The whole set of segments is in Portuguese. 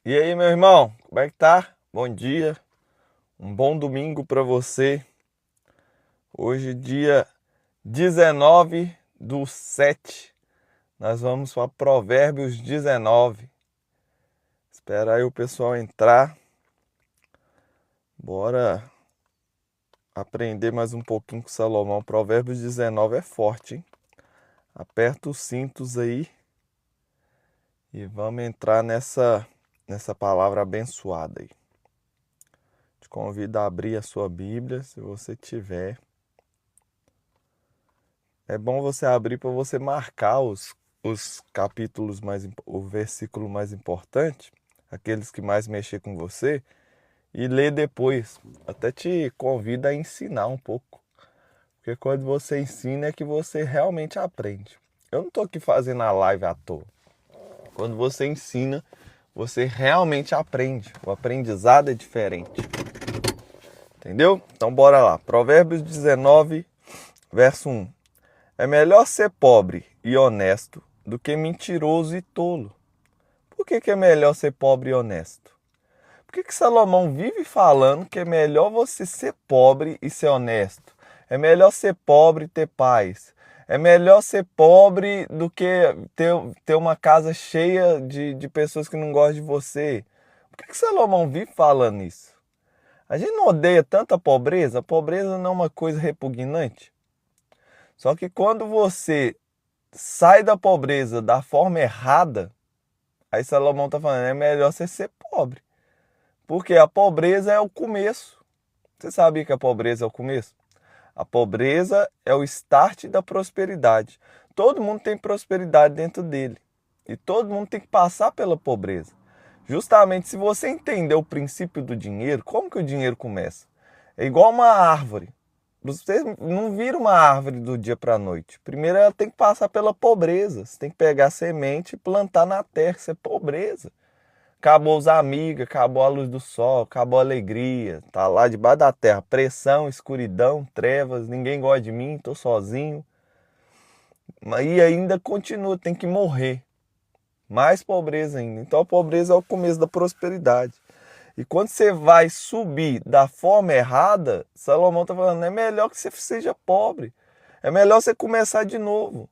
E aí, meu irmão, como é que tá? Bom dia, um bom domingo para você. Hoje, dia 19/7, nós vamos para Provérbios 19. Espera aí o pessoal entrar. Bora aprender mais um pouquinho com Salomão. Provérbios 19 é forte, hein? Aperta os cintos aí e vamos entrar nessa palavra abençoada aí. Te convido a abrir a sua Bíblia, se você tiver. É bom você abrir para você marcar os capítulos o versículo mais importante, aqueles que mais mexer com você, e ler depois. Até te convido a ensinar um pouco. Porque quando você ensina é que você realmente aprende. Eu não estou aqui fazendo a live à toa. Quando você ensina, você realmente aprende. O aprendizado é diferente. Entendeu? Então bora lá. Provérbios 19, verso 1. É melhor ser pobre e honesto do que mentiroso e tolo. Por que é melhor ser pobre e honesto? Por que Salomão vive falando que é melhor você ser pobre e ser honesto? É melhor ser pobre e ter paz. É melhor ser pobre do que ter uma casa cheia de pessoas que não gostam de você. Por que Salomão vive falando isso? A gente não odeia tanta pobreza? A pobreza não é uma coisa repugnante? Só que quando você sai da pobreza da forma errada, aí Salomão está falando, é melhor você ser pobre. Porque a pobreza é o começo. Você sabia que a pobreza é o começo? A pobreza é o start da prosperidade. Todo mundo tem prosperidade dentro dele. E todo mundo tem que passar pela pobreza. Justamente se você entender o princípio do dinheiro, como que o dinheiro começa? É igual uma árvore. Você não vira uma árvore do dia para a noite. Primeiro ela tem que passar pela pobreza. Você tem que pegar a semente e plantar na terra. Isso é pobreza. Acabou os amigos, acabou a luz do sol, acabou a alegria. Tá lá debaixo da terra. Pressão, escuridão, trevas. Ninguém gosta de mim, tô sozinho. E ainda continua, tem que morrer. Mais pobreza ainda. Então a pobreza é o começo da prosperidade. E quando você vai subir da forma errada, Salomão está falando, é melhor que você seja pobre. É melhor você começar de novo.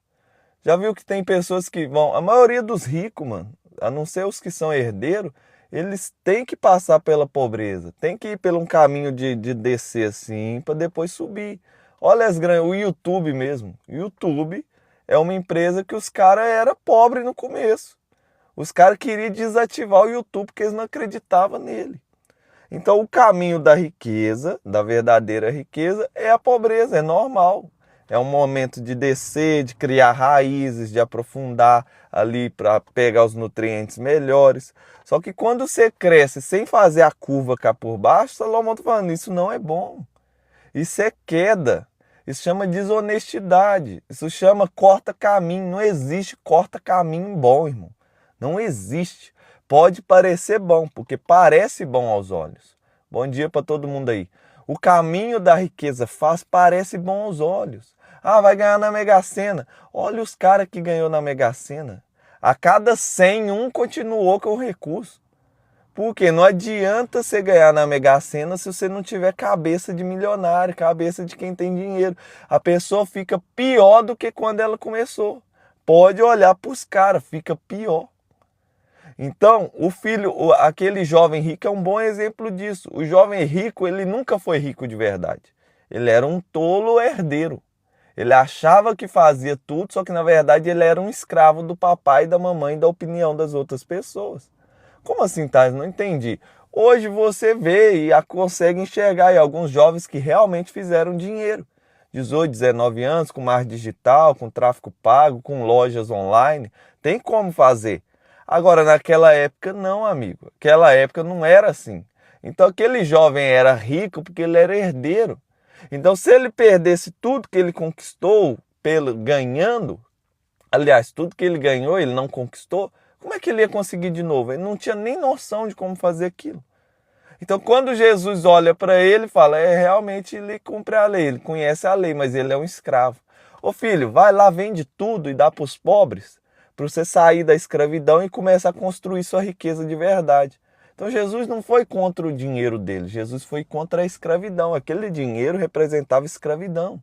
Já viu que tem pessoas que vão... A maioria dos ricos, mano, a não ser os que são herdeiros, eles têm que passar pela pobreza. Tem que ir por um caminho de descer assim, para depois subir. Olha as grandes... O YouTube mesmo. O YouTube é uma empresa que os caras eram pobres no começo. Os caras queriam desativar o YouTube porque eles não acreditavam nele. Então, o caminho da riqueza, da verdadeira riqueza, é a pobreza, é normal. É um momento de descer, de criar raízes, de aprofundar ali para pegar os nutrientes melhores. Só que quando você cresce sem fazer a curva cá por baixo, Salomão está falando, isso não é bom. Isso é queda. Isso chama desonestidade. Isso chama corta-caminho. Não existe corta-caminho bom, irmão. Não existe. Pode parecer bom, porque parece bom aos olhos. Bom dia para todo mundo aí. O caminho da riqueza fácil parece bom aos olhos. Ah, vai ganhar na Mega Sena. Olha os caras que ganhou na Mega Sena. A cada 100, um continuou com o recurso. Porque não adianta você ganhar na Mega Sena se você não tiver cabeça de milionário, cabeça de quem tem dinheiro. A pessoa fica pior do que quando ela começou. Pode olhar para os caras, fica pior. Então, aquele jovem rico é um bom exemplo disso. O jovem rico, ele nunca foi rico de verdade. Ele era um tolo herdeiro. Ele achava que fazia tudo, só que na verdade ele era um escravo do papai e da mamãe e da opinião das outras pessoas. Como assim, Thales? Não entendi. Hoje você vê e consegue enxergar aí alguns jovens que realmente fizeram dinheiro. 18, 19 anos, com marketing digital, com tráfego pago, com lojas online. Tem como fazer. Agora, naquela época, não, amigo. Aquela época não era assim. Então, aquele jovem era rico porque ele era herdeiro. Então, se ele perdesse tudo que ele conquistou ganhando, aliás, tudo que ele ganhou, ele não conquistou, como é que ele ia conseguir de novo? Ele não tinha nem noção de como fazer aquilo. Então, quando Jesus olha para ele, fala, realmente ele cumpre a lei, ele conhece a lei, mas ele é um escravo. Ô filho, vai lá, vende tudo e dá para os pobres, para você sair da escravidão e começar a construir sua riqueza de verdade. Então Jesus não foi contra o dinheiro dele, Jesus foi contra a escravidão. Aquele dinheiro representava escravidão.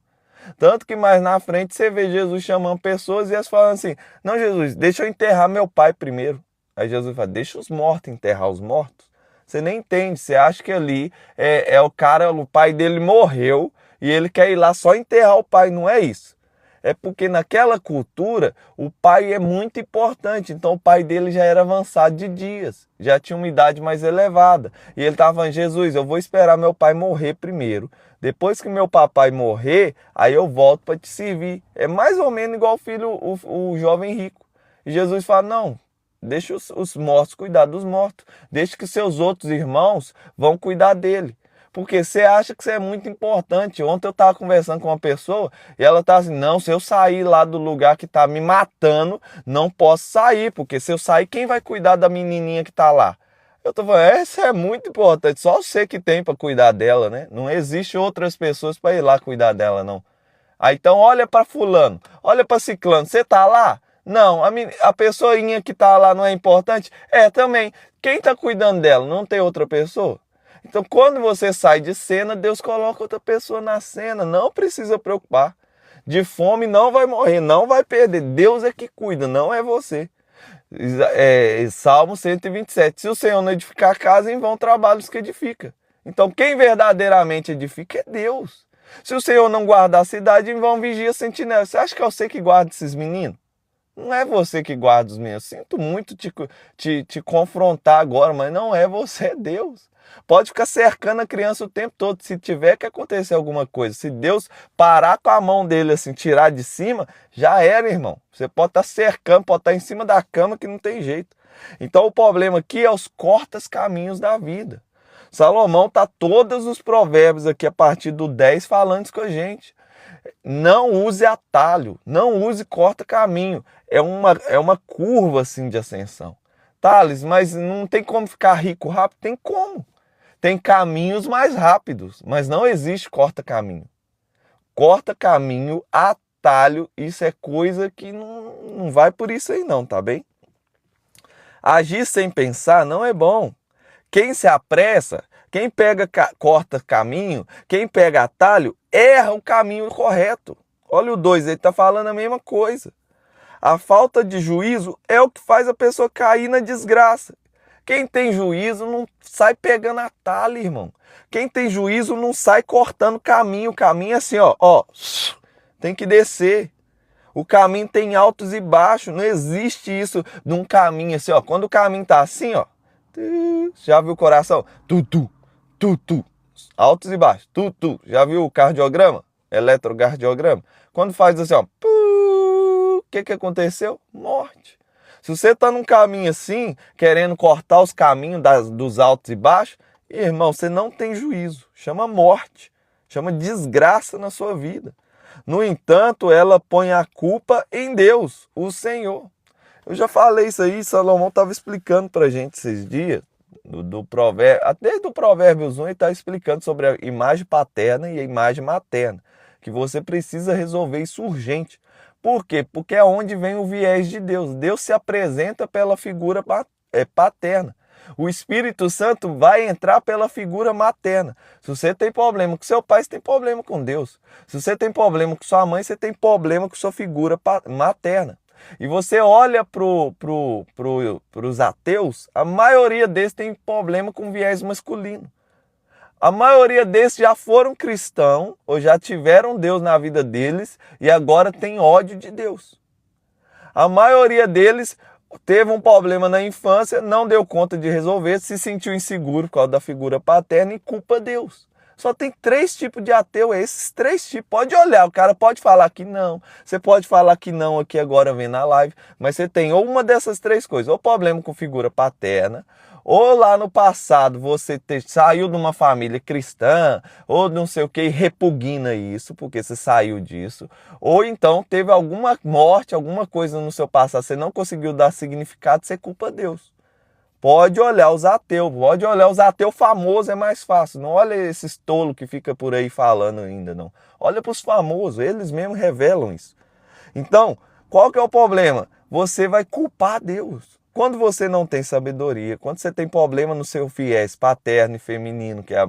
Tanto que mais na frente você vê Jesus chamando pessoas e elas falam assim: não, Jesus, deixa eu enterrar meu pai primeiro. Aí Jesus fala: deixa os mortos enterrar os mortos. Você nem entende, você acha que ali é o cara, o pai dele morreu e ele quer ir lá só enterrar o pai. Não é isso. É porque naquela cultura o pai é muito importante. Então o pai dele já era avançado de dias, já tinha uma idade mais elevada. E ele estava falando: Jesus, eu vou esperar meu pai morrer primeiro. Depois que meu papai morrer, aí eu volto para te servir. É mais ou menos igual o filho, o jovem rico. E Jesus fala: não, deixa os mortos cuidar dos mortos. Deixa que seus outros irmãos vão cuidar dele. Porque você acha que você é muito importante. Ontem eu estava conversando com uma pessoa e ela estava assim: não, se eu sair lá do lugar que está me matando, não posso sair. Porque se eu sair, quem vai cuidar da menininha que está lá? Eu tô falando: essa é muito importante, só você que tem para cuidar dela, né? Não existe outras pessoas para ir lá cuidar dela, não. Aí então olha para fulano, olha para ciclano, você tá lá? Não, a pessoinha que tá lá não é importante? É, também. Quem tá cuidando dela? Não tem outra pessoa? Então quando você sai de cena, Deus coloca outra pessoa na cena, não precisa preocupar. De fome não vai morrer, não vai perder, Deus é que cuida, não é você. Salmo 127. Se o Senhor não edificar a casa, em vão trabalhos que edifica. Então quem verdadeiramente edifica é Deus. Se o Senhor não guardar a cidade, em vão vigia sentinela. Você acha que é você que guarda esses meninos? Não é você que guarda os meninos. Sinto muito te confrontar agora, mas não é você, é Deus. Pode ficar cercando a criança o tempo todo. Se tiver que acontecer alguma coisa, se Deus parar com a mão dele assim, tirar de cima, já era, irmão. Você pode estar cercando, pode estar em cima da cama que não tem jeito. Então o problema aqui é os cortas-caminhos da vida. Salomão tá todos os provérbios aqui a partir do 10 falando isso com a gente. Não use atalho, não use corta-caminho. É uma curva assim de ascensão. Thales, mas não tem como ficar rico rápido? Tem como. Tem caminhos mais rápidos, mas não existe corta-caminho. Corta-caminho, atalho, isso é coisa que não vai por isso aí não, tá bem? Agir sem pensar não é bom. Quem se apressa, quem corta caminho, quem pega atalho, erra o caminho correto. Olha o 2, ele está falando a mesma coisa. A falta de juízo é o que faz a pessoa cair na desgraça. Quem tem juízo não sai pegando atalho, irmão. Quem tem juízo não sai cortando caminho. O caminho é assim, ó, tem que descer. O caminho tem altos e baixos. Não existe isso de um caminho assim, ó. Quando o caminho tá assim, ó, já viu o coração? Tu. Altos e baixos. Tu. Já viu o cardiograma? Eletrocardiograma? Quando faz assim, ó, o que aconteceu? Morte. Se você está num caminho assim, querendo cortar os caminhos dos altos e baixos, irmão, você não tem juízo. Chama morte. Chama desgraça na sua vida. No entanto, ela põe a culpa em Deus, o Senhor. Eu já falei isso aí, Salomão estava explicando para a gente esses dias, do provérbio, desde o Provérbios 1 ele está explicando sobre a imagem paterna e a imagem materna, que você precisa resolver isso urgente. Por quê? Porque é onde vem o viés de Deus. Deus se apresenta pela figura paterna. O Espírito Santo vai entrar pela figura materna. Se você tem problema com seu pai, você tem problema com Deus. Se você tem problema com sua mãe, você tem problema com sua figura materna. E você olha para os ateus, a maioria deles tem problema com viés masculino. A maioria desses já foram cristãos ou já tiveram Deus na vida deles e agora tem ódio de Deus. A maioria deles teve um problema na infância, não deu conta de resolver, se sentiu inseguro por causa da figura paterna e culpa Deus. Só tem 3 tipos de ateu, esses 3 tipos. Pode olhar, o cara pode falar que não, você pode falar que não aqui agora vendo na live, mas você tem ou uma dessas 3 coisas, ou problema com figura paterna, ou lá no passado você saiu de uma família cristã, ou não sei o que, e repugna isso, porque você saiu disso, ou então teve alguma morte, alguma coisa no seu passado, você não conseguiu dar significado, você culpa Deus. Pode olhar os ateus famosos, é mais fácil. Não olha esses tolos que fica por aí falando ainda, não. Olha para os famosos, eles mesmos revelam isso. Então, qual que é o problema? você vai culpar Deus. Quando você não tem sabedoria, quando você tem problema no seu viés paterno e feminino, que é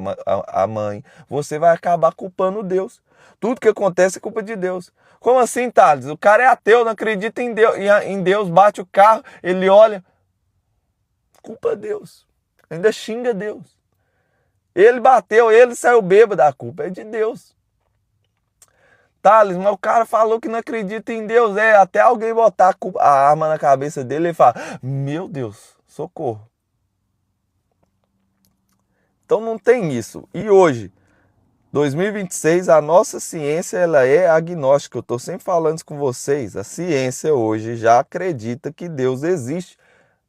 a mãe, você vai acabar culpando Deus. Tudo que acontece é culpa de Deus. Como assim, Thales? O cara é ateu, não acredita em Deus, bate o carro, ele olha. Culpa Deus. Ainda xinga Deus. Ele bateu, ele saiu bêbado, a culpa é de Deus. Thales, mas o cara falou que não acredita em Deus. Até alguém botar a arma na cabeça dele e fala, meu Deus, socorro. Então não tem isso. E hoje, 2026, a nossa ciência ela é agnóstica. Eu estou sempre falando isso com vocês. A ciência hoje já acredita que Deus existe.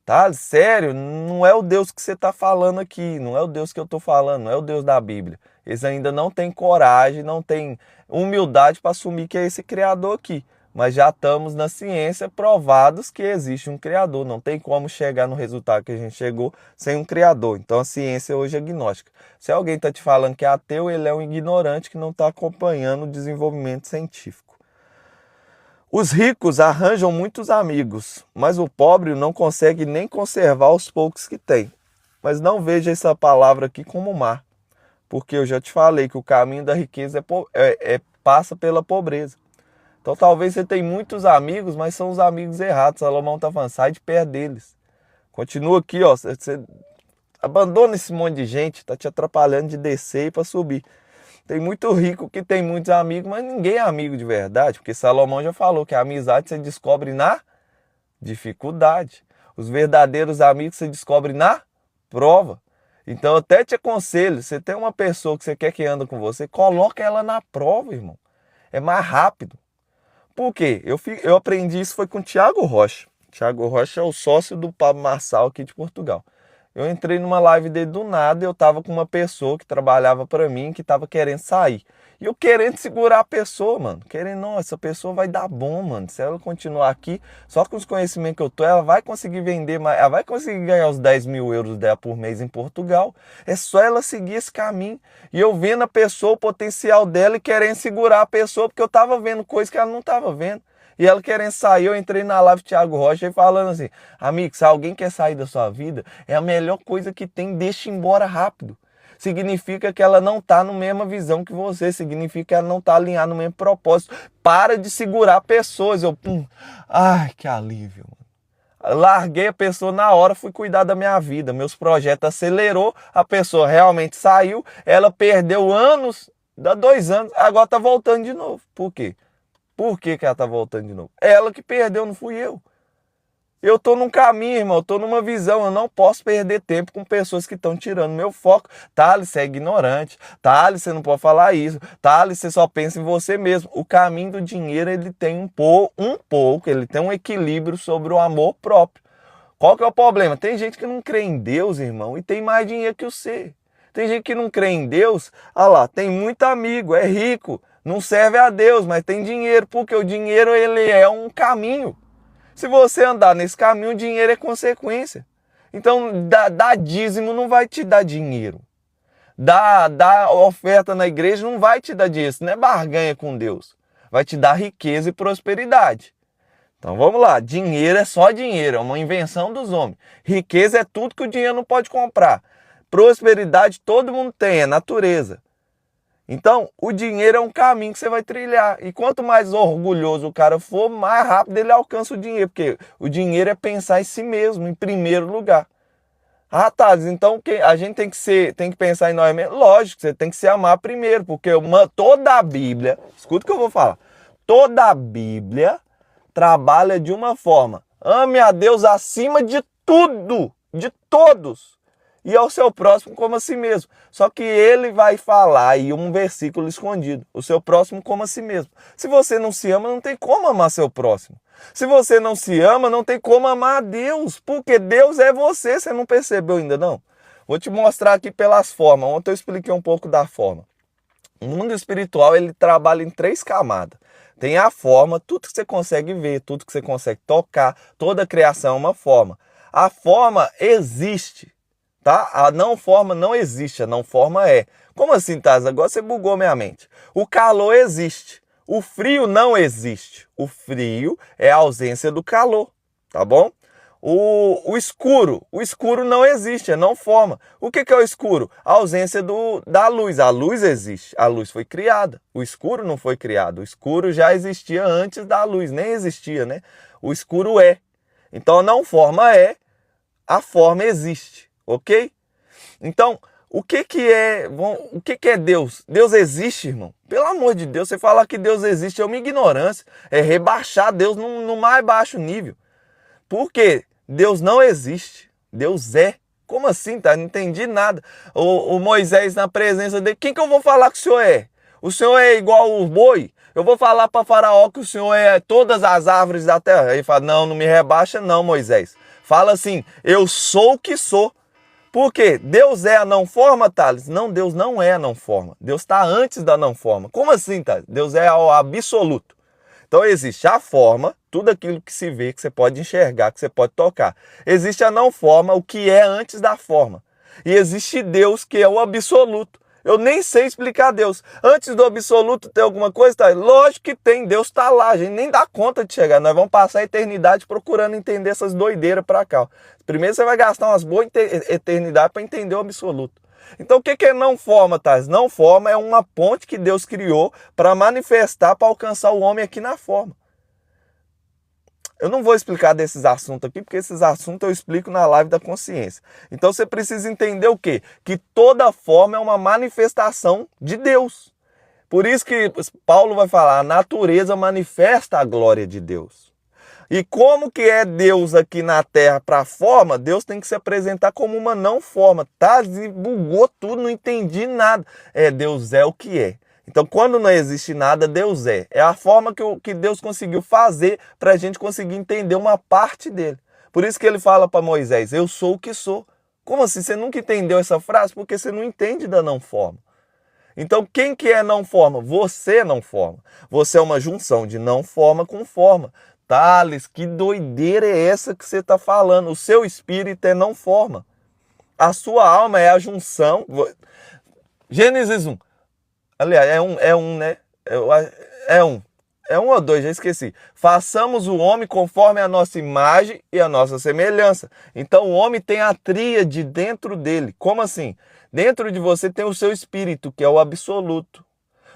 Tá? Sério, não é o Deus que você está falando aqui, não é o Deus que eu estou falando, não é o Deus da Bíblia. Eles ainda não têm coragem, não têm humildade para assumir que é esse Criador aqui. Mas já estamos na ciência provados que existe um Criador. Não tem como chegar no resultado que a gente chegou sem um Criador. Então a ciência hoje é agnóstica. Se alguém está te falando que é ateu, ele é um ignorante que não está acompanhando o desenvolvimento científico. Os ricos arranjam muitos amigos, mas o pobre não consegue nem conservar os poucos que tem. Mas não veja essa palavra aqui como má, porque eu já te falei que o caminho da riqueza passa pela pobreza. Então talvez você tenha muitos amigos, mas são os amigos errados. Salomão está falando, sai de perto deles. Continua aqui, ó, você abandona esse monte de gente, está te atrapalhando de descer e para subir. Tem muito rico que tem muitos amigos, mas ninguém é amigo de verdade, porque Salomão já falou que a amizade você descobre na dificuldade. Os verdadeiros amigos você descobre na prova. Então eu até te aconselho, você tem uma pessoa que você quer que anda com você, coloca ela na prova, irmão. É mais rápido. Por quê? Eu aprendi isso foi com o Thiago Rocha. Thiago Rocha é o sócio do Pablo Marçal aqui de Portugal. Eu entrei numa live dele do nada e eu tava com uma pessoa que trabalhava para mim, que tava querendo sair. E eu querendo segurar a pessoa, mano. Querendo, não, essa pessoa vai dar bom, mano. Se ela continuar aqui, só com os conhecimentos que eu tô, ela vai conseguir vender mais, ela vai conseguir ganhar os 10 mil euros dela por mês em Portugal. É só ela seguir esse caminho. E eu vendo a pessoa, o potencial dela e querendo segurar a pessoa, porque eu tava vendo coisas que ela não tava vendo. E ela querendo sair, eu entrei na live Thiago Rocha e falando assim, amigo, se alguém quer sair da sua vida, é a melhor coisa que tem, deixa embora rápido. Significa que ela não está na mesma visão que você, significa que ela não está alinhada no mesmo propósito. Para de segurar pessoas. Ai, que alívio. Larguei a pessoa na hora, fui cuidar da minha vida. Meus projetos acelerou, a pessoa realmente saiu, ela perdeu anos, dá 2 anos, agora está voltando de novo. Por quê? Por que ela está voltando de novo? Ela que perdeu, não fui eu. Eu estou num caminho, irmão, eu estou numa visão, eu não posso perder tempo com pessoas que estão tirando meu foco. Thales, você é ignorante. Thales, você não pode falar isso. Thales, você só pensa em você mesmo. O caminho do dinheiro, ele tem um pouco, ele tem um equilíbrio sobre o amor próprio. Qual que é o problema? Tem gente que não crê em Deus, irmão, e tem mais dinheiro que você. Tem gente que não crê em Deus, tem muito amigo, é rico, não serve a Deus, mas tem dinheiro, porque o dinheiro ele é um caminho. Se você andar nesse caminho, o dinheiro é consequência. Então, dar dízimo não vai te dar dinheiro. Dar oferta na igreja não vai te dar dinheiro, isso não é barganha com Deus. Vai te dar riqueza e prosperidade. Então vamos lá, dinheiro é só dinheiro, é uma invenção dos homens. Riqueza é tudo que o dinheiro não pode comprar. Prosperidade todo mundo tem, é natureza. Então, o dinheiro é um caminho que você vai trilhar. E quanto mais orgulhoso o cara for, mais rápido ele alcança o dinheiro. Porque o dinheiro é pensar em si mesmo, em primeiro lugar. Então a gente tem que pensar em nós mesmos. Lógico, você tem que se amar primeiro. Porque toda a Bíblia, escuta o que eu vou falar. Toda a Bíblia trabalha de uma forma. Ame a Deus acima de tudo, de todos. E ao seu próximo como a si mesmo. Só que ele vai falar aí um versículo escondido. O seu próximo como a si mesmo. Se você não se ama, não tem como amar seu próximo. Se você não se ama, não tem como amar a Deus. Porque Deus é você. Você não percebeu ainda não? Vou te mostrar aqui pelas formas. Ontem eu expliquei um pouco da forma. O mundo espiritual ele trabalha em 3 camadas. Tem a forma, tudo que você consegue ver, tudo que você consegue tocar. Toda a criação é uma forma. A forma existe. Tá? A não forma não existe, a não forma é. Como assim, Taz? Agora você bugou minha mente. O calor existe, o frio não existe. O frio é a ausência do calor. tá bom? O escuro não existe, é não forma. O que é o escuro? A ausência da luz. A luz existe, a luz foi criada. O escuro não foi criado. O escuro já existia antes da luz, nem existia, né? O escuro é. Então a não forma é, a forma existe, ok? Então, o que é Deus? Deus existe, irmão? Pelo amor de Deus, você falar que Deus existe é uma ignorância, é rebaixar Deus no mais baixo nível. Por quê? Deus não existe, Deus é. Como assim, tá? Não entendi nada. O Moisés na presença dele, quem que eu vou falar que o senhor é? O senhor é igual o boi? Eu vou falar para Faraó que o senhor é todas as árvores da terra. Aí ele fala, não me rebaixa não, Moisés. Fala assim, eu sou o que sou. Por quê? Deus é a não forma, Thales? Não, Deus não é a não forma. Deus está antes da não forma. Como assim, Thales? Deus é o absoluto. Então existe a forma, tudo aquilo que se vê, que você pode enxergar, que você pode tocar. Existe a não forma, o que é antes da forma. E existe Deus, que é o absoluto. Eu nem sei explicar Deus. Antes do absoluto tem alguma coisa? Tá? Lógico que tem, Deus está lá, a gente nem dá conta de chegar. Nós vamos passar a eternidade procurando entender essas doideiras para cá. Primeiro você vai gastar umas boas eternidades para entender o absoluto. Então o que é não forma, Thales? Não forma é uma ponte que Deus criou para manifestar, para alcançar o homem aqui na forma. Eu não vou explicar desses assuntos aqui, porque esses assuntos eu explico na live da consciência. Então você precisa entender o quê? Que toda forma é uma manifestação de Deus. Por isso que Paulo vai falar, a natureza manifesta a glória de Deus. E como que é Deus aqui na terra para a forma, Deus tem que se apresentar como uma não forma. Tá? Bugou tudo, não entendi nada. Deus é o que é. Então, quando não existe nada, Deus é. É a forma que Deus conseguiu fazer para a gente conseguir entender uma parte dele. Por isso que ele fala para Moisés, eu sou o que sou. Como assim? Você nunca entendeu essa frase? Porque você não entende da não forma. Então, quem que é não forma? Você é não forma. Você é uma junção de não forma com forma. Thales, que doideira é essa que você está falando? O seu espírito é não forma. A sua alma é a junção. Gênesis 1. Aliás, é um, né? É um ou dois, já esqueci. Façamos o homem conforme a nossa imagem e a nossa semelhança. Então o homem tem a tríade dentro dele. Como assim? Dentro de você tem o seu espírito, que é o absoluto.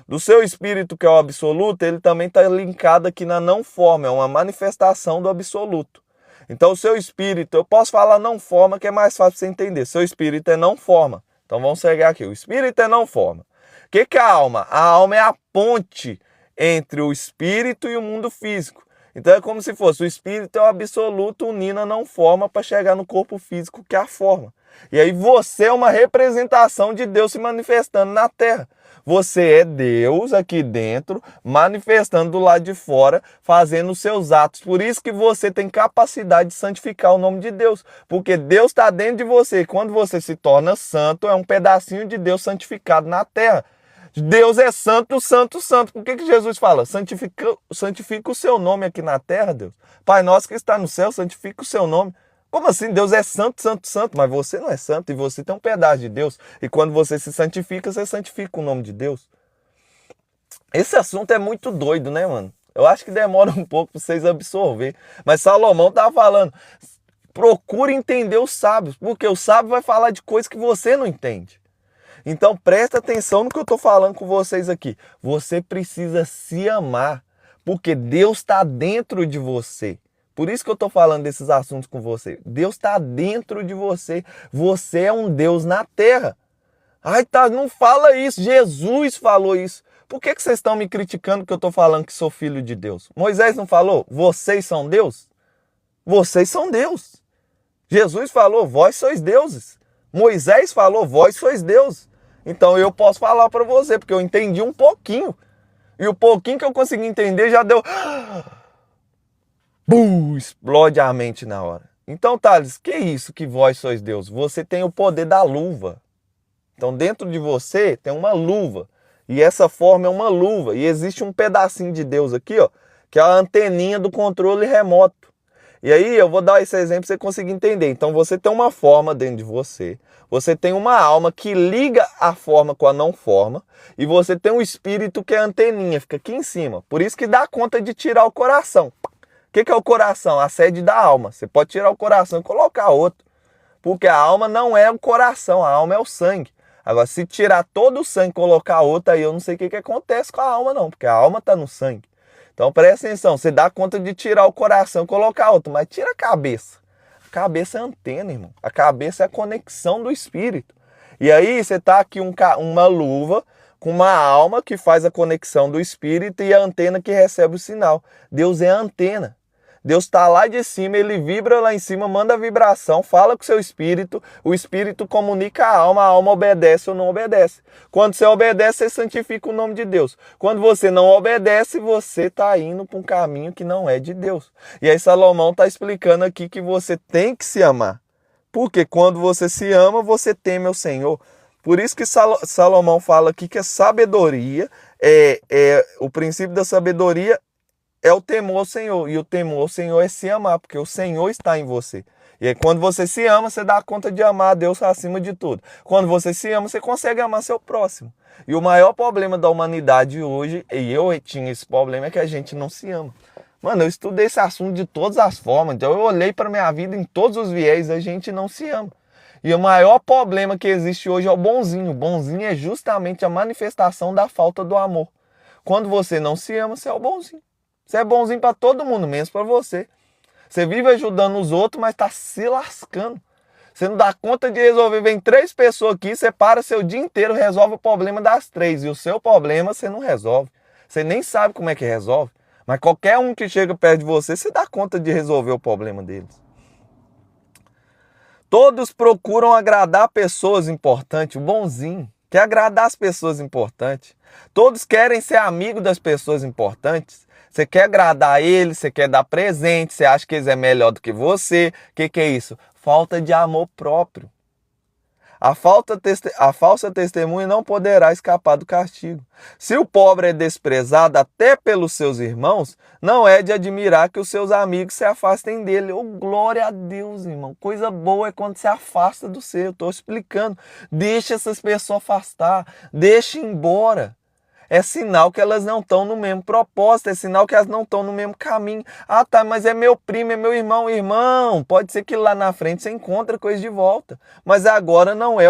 Do seu espírito, que é o absoluto, ele também está linkado aqui na não forma, é uma manifestação do absoluto. Então o seu espírito, eu posso falar não forma, que é mais fácil você entender. Seu espírito é não forma. Então vamos pegar aqui, o espírito é não forma. O que é a alma? A alma é a ponte entre o espírito e o mundo físico. Então é como se fosse o espírito é o absoluto unindo a não forma para chegar no corpo físico, que é a forma. E aí você é uma representação de Deus se manifestando na terra. Você é Deus aqui dentro, manifestando do lado de fora, fazendo os seus atos. Por isso que você tem capacidade de santificar o nome de Deus. Porque Deus está dentro de você. Quando você se torna santo, é um pedacinho de Deus santificado na terra. Deus é santo, santo, santo. Por que Jesus fala? Santifica o seu nome aqui na terra, Deus. Pai nosso que está no céu, santifica o seu nome. Como assim? Deus é santo, santo, santo, mas você não é santo e você tem um pedaço de Deus. E quando você se santifica, você santifica o nome de Deus. Esse assunto é muito doido, né, mano? Eu acho que demora um pouco para vocês absorver. Mas Salomão estava falando, procure entender os sábios, porque o sábio vai falar de coisas que você não entende. Então presta atenção no que eu estou falando com vocês aqui. Você precisa se amar, porque Deus está dentro de você. Por isso que eu estou falando desses assuntos com você. Deus está dentro de você. Você é um Deus na terra. Ai, tá, não fala isso. Jesus falou isso. Por que vocês estão me criticando que eu estou falando que sou filho de Deus? Moisés não falou? Vocês são Deus? Vocês são Deus. Jesus falou, vós sois deuses. Moisés falou, vós sois Deus. Então eu posso falar para você, porque eu entendi um pouquinho. E o pouquinho que eu consegui entender já deu... explode a mente na hora. Então, Thales, que isso que vós sois Deus? Você tem o poder da luva. Então, dentro de você tem uma luva. E essa forma é uma luva. E existe um pedacinho de Deus aqui, ó, que é a anteninha do controle remoto. E aí, eu vou dar esse exemplo para você conseguir entender. Então, você tem uma forma dentro de você. Você tem uma alma que liga a forma com a não forma. E você tem um espírito que é a anteninha, fica aqui em cima. Por isso que dá conta de tirar o coração. que é o coração? A sede da alma. Você pode tirar o coração e colocar outro. Porque a alma não é o coração, a alma é o sangue. Agora, se tirar todo o sangue e colocar outro, aí eu não sei o que acontece com a alma não, porque a alma está no sangue. Então presta atenção, você dá conta de tirar o coração e colocar outro, mas tira a cabeça. A cabeça é a antena, irmão. A cabeça é a conexão do espírito. E aí você tá aqui uma luva com uma alma que faz a conexão do espírito e a antena que recebe o sinal. Deus é a antena. Deus está lá de cima, ele vibra lá em cima, manda a vibração, fala com o seu espírito, o espírito comunica a alma obedece ou não obedece. Quando você obedece, você santifica o nome de Deus. Quando você não obedece, você está indo para um caminho que não é de Deus. E aí Salomão está explicando aqui que você tem que se amar. Porque quando você se ama, você teme ao Senhor. Por isso que Salomão fala aqui que a sabedoria, o princípio da sabedoria é o temor ao Senhor. E o temor ao Senhor é se amar, porque o Senhor está em você. E aí, quando você se ama, você dá conta de amar a Deus acima de tudo. Quando você se ama, você consegue amar seu próximo. E o maior problema da humanidade hoje, e eu tinha esse problema, é que a gente não se ama. Mano, eu estudei esse assunto de todas as formas, então eu olhei para minha vida em todos os viés, a gente não se ama. E o maior problema que existe hoje é o bonzinho. O bonzinho é justamente a manifestação da falta do amor. Quando você não se ama, você é o bonzinho. Você é bonzinho para todo mundo, menos para você. Você vive ajudando os outros, mas está se lascando. Você não dá conta de resolver. Vem 3 pessoas aqui, você para seu dia inteiro, resolve o problema das 3. E o seu problema você não resolve. Você nem sabe como é que resolve. Mas qualquer um que chega perto de você, você dá conta de resolver o problema deles. Todos procuram agradar pessoas importantes, o bonzinho. Quer agradar as pessoas importantes. Todos querem ser amigo das pessoas importantes. Você quer agradar eles, você quer dar presente, você acha que eles é melhor do que você. O que é isso? Falta de amor próprio. A falsa testemunha não poderá escapar do castigo. Se o pobre é desprezado até pelos seus irmãos, não é de admirar que os seus amigos se afastem dele. Oh, glória a Deus, irmão. Coisa boa é quando se afasta do seu. Eu estou explicando. Deixa essas pessoas afastar. Deixa ir embora. É sinal que elas não estão no mesmo propósito, é sinal que elas não estão no mesmo caminho. Ah, tá, mas é meu primo, é meu irmão. Irmão, pode ser que lá na frente você encontre coisa de volta. Mas agora não é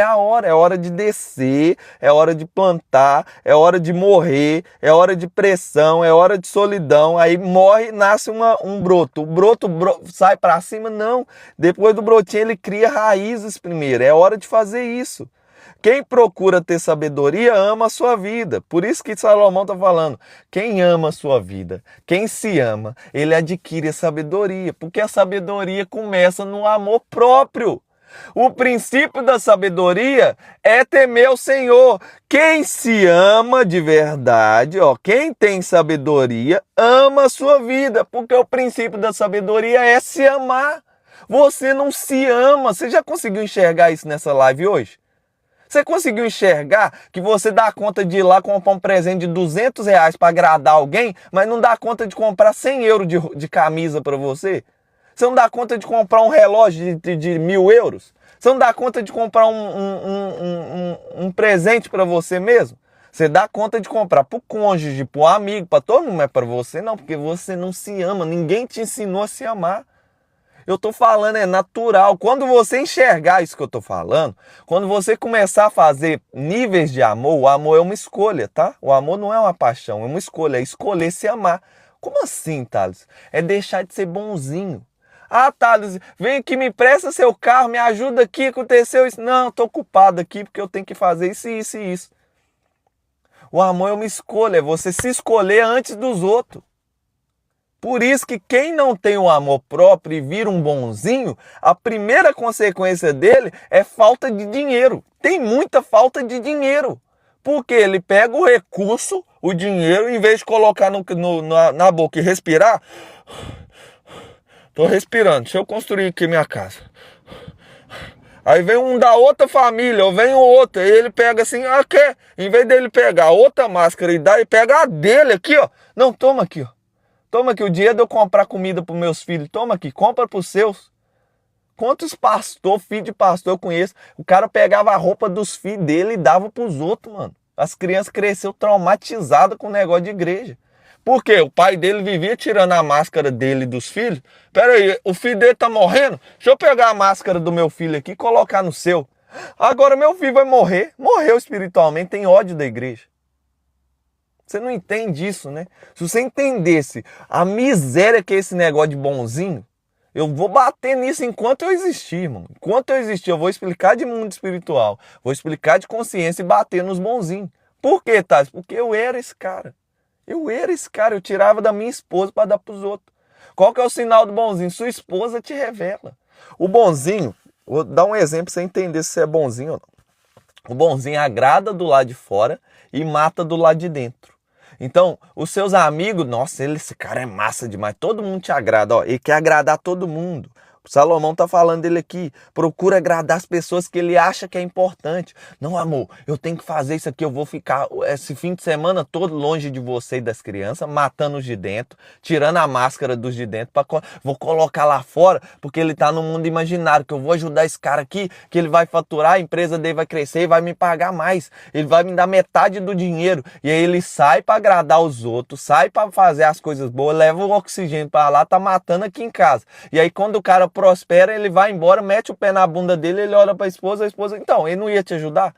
a hora. É hora de descer, é hora de plantar, é hora de morrer, é hora de pressão, é hora de solidão. Aí morre, nasce um broto. O broto sai para cima? Não. Depois do brotinho ele cria raízes primeiro. É hora de fazer isso. Quem procura ter sabedoria ama a sua vida. Por isso que Salomão está falando, quem ama a sua vida, quem se ama, ele adquire a sabedoria. Porque a sabedoria começa no amor próprio. O princípio da sabedoria é temer o Senhor. Quem se ama de verdade, quem tem sabedoria, ama a sua vida. Porque o princípio da sabedoria é se amar. Você não se ama. Você já conseguiu enxergar isso nessa live hoje? Você conseguiu enxergar que você dá conta de ir lá comprar um presente de R$200 para agradar alguém, mas não dá conta de comprar 100 euros de camisa para você? Você não dá conta de comprar um relógio de 1.000 euros? Você não dá conta de comprar um presente para você mesmo? Você dá conta de comprar para o cônjuge, para o amigo, para todo mundo, mas para você não, porque você não se ama. Ninguém te ensinou a se amar. Eu estou falando, é natural. Quando você enxergar isso que eu estou falando, quando você começar a fazer níveis de amor, o amor é uma escolha, tá? O amor não é uma paixão, é uma escolha, é escolher se amar. Como assim, Thales? É deixar de ser bonzinho. Ah, Thales, vem aqui, me empresta seu carro, me ajuda aqui, aconteceu isso. Não, estou ocupado aqui porque eu tenho que fazer isso, isso e isso. O amor é uma escolha, é você se escolher antes dos outros. Por isso que quem não tem o amor próprio e vira um bonzinho, a primeira consequência dele é falta de dinheiro. Tem muita falta de dinheiro. Porque ele pega o recurso, o dinheiro, em vez de colocar na boca e respirar, estou respirando, deixa eu construir aqui minha casa. Aí vem um da outra família, ou vem o outro, e ele pega assim, quer? Em vez dele pegar outra máscara e dar, ele pega a dele aqui, ó. Não, toma aqui, ó. Toma aqui, o dia de eu comprar comida para os meus filhos, toma aqui, compra para os seus. Quantos filho de pastor eu conheço? O cara pegava a roupa dos filhos dele e dava para os outros, mano. As crianças cresceram traumatizadas com o negócio de igreja. Por quê? O pai dele vivia tirando a máscara dele e dos filhos. Pera aí, o filho dele tá morrendo? Deixa eu pegar a máscara do meu filho aqui e colocar no seu. Agora meu filho vai morrer. Morreu espiritualmente, tem ódio da igreja. Você não entende isso, né? Se você entendesse a miséria que é esse negócio de bonzinho, eu vou bater nisso enquanto eu existir, irmão. Enquanto eu existir, eu vou explicar de mundo espiritual, vou explicar de consciência e bater nos bonzinhos. Por quê, Thales? Porque eu era esse cara. Eu tirava da minha esposa para dar para os outros. Qual que é o sinal do bonzinho? Sua esposa te revela. O bonzinho, vou dar um exemplo para você entender se você é bonzinho ou não. O bonzinho agrada do lado de fora e mata do lado de dentro. Então, os seus amigos, nossa, esse cara é massa demais, todo mundo te agrada, ó, ele quer agradar todo mundo. O Salomão tá falando dele aqui, procura agradar as pessoas que ele acha que é importante. Não, amor, eu tenho que fazer isso aqui, eu vou ficar esse fim de semana todo longe de você e das crianças, matando os de dentro, tirando a máscara dos de dentro, vou colocar lá fora, porque ele tá no mundo imaginário, que eu vou ajudar esse cara aqui, que ele vai faturar, a empresa dele vai crescer e vai me pagar mais, ele vai me dar metade do dinheiro, e aí ele sai para agradar os outros, sai para fazer as coisas boas, leva o oxigênio para lá, tá matando aqui em casa. E aí quando o cara prospera, ele vai embora, mete o pé na bunda dele, ele olha para a esposa, então, ele não ia te ajudar?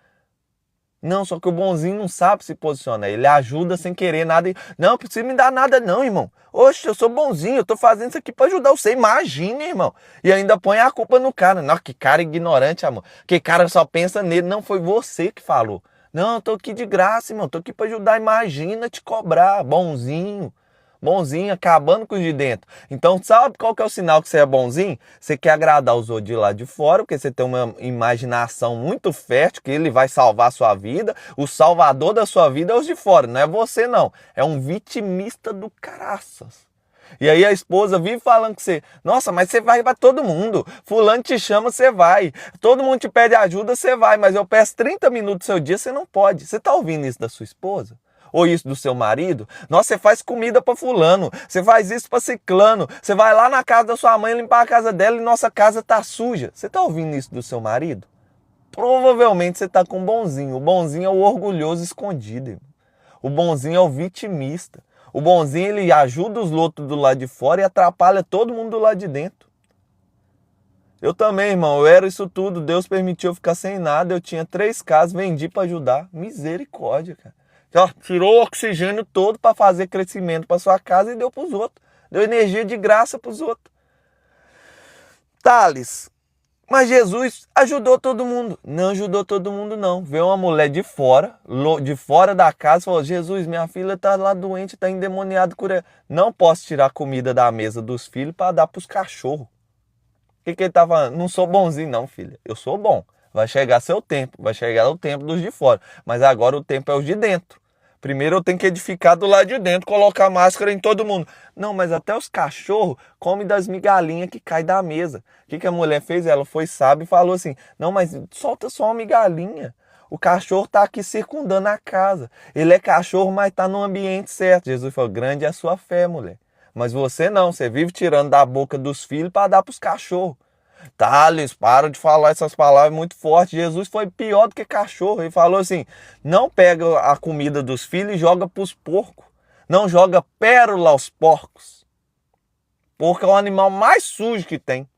Não, só que o bonzinho não sabe se posicionar, ele ajuda sem querer nada. Não, não precisa me dar nada não, irmão. Oxe, eu sou bonzinho, eu tô fazendo isso aqui para ajudar você, imagina, irmão. E ainda põe a culpa no cara. Não, que cara ignorante, amor. Que cara só pensa nele. Não, foi você que falou. Não, eu tô aqui de graça, irmão, tô aqui para ajudar, imagina te cobrar, bonzinho. Bonzinho, acabando com os de dentro. Então, sabe qual que é o sinal que você é bonzinho? Você quer agradar os outros de lá de fora, porque você tem uma imaginação muito fértil, que ele vai salvar a sua vida. O salvador da sua vida é os de fora, não é você não. É um vitimista do caraças. E aí a esposa vive falando com você, nossa, mas você vai para todo mundo, fulano te chama, você vai, todo mundo te pede ajuda, você vai, mas eu peço 30 minutos do seu dia, você não pode. Você tá ouvindo isso da sua esposa? Ou isso do seu marido? Nossa, você faz comida para fulano, você faz isso para ciclano, você vai lá na casa da sua mãe limpar a casa dela e nossa casa tá suja. Você tá ouvindo isso do seu marido? Provavelmente você tá com o bonzinho. O bonzinho é o orgulhoso escondido, irmão. O bonzinho é o vitimista. O bonzinho, ele ajuda os outros do lado de fora e atrapalha todo mundo do lado de dentro. Eu também, irmão, eu era isso tudo. Deus permitiu eu ficar sem nada. Eu tinha 3 casas, vendi para ajudar. Misericórdia, cara. Ó, tirou o oxigênio todo para fazer crescimento para sua casa e deu para os outros. Deu energia de graça para os outros. Thales, mas Jesus ajudou todo mundo. Não ajudou todo mundo, não. Veio uma mulher de fora da casa, e falou, Jesus, minha filha está lá doente, está endemoniada. Não posso tirar comida da mesa dos filhos para dar para os cachorros. O que ele está falando? Não sou bonzinho não, filha. Eu sou bom. Vai chegar seu tempo, vai chegar o tempo dos de fora. Mas agora o tempo é os de dentro. Primeiro eu tenho que edificar do lado de dentro, colocar máscara em todo mundo. Não, mas até os cachorros comem das migalhinhas que caem da mesa. O que a mulher fez? Ela foi sábia e falou assim, não, mas solta só uma migalhinha. O cachorro está aqui circundando a casa. Ele é cachorro, mas está no ambiente certo. Jesus falou, grande é a sua fé, mulher. Mas você não, você vive tirando da boca dos filhos para dar para os cachorros. Thales, para de falar essas palavras muito fortes. Jesus foi pior do que cachorro. Ele falou assim, não pega a comida dos filhos e joga para os porcos. Não joga pérola aos porcos. Porco é o animal mais sujo que tem.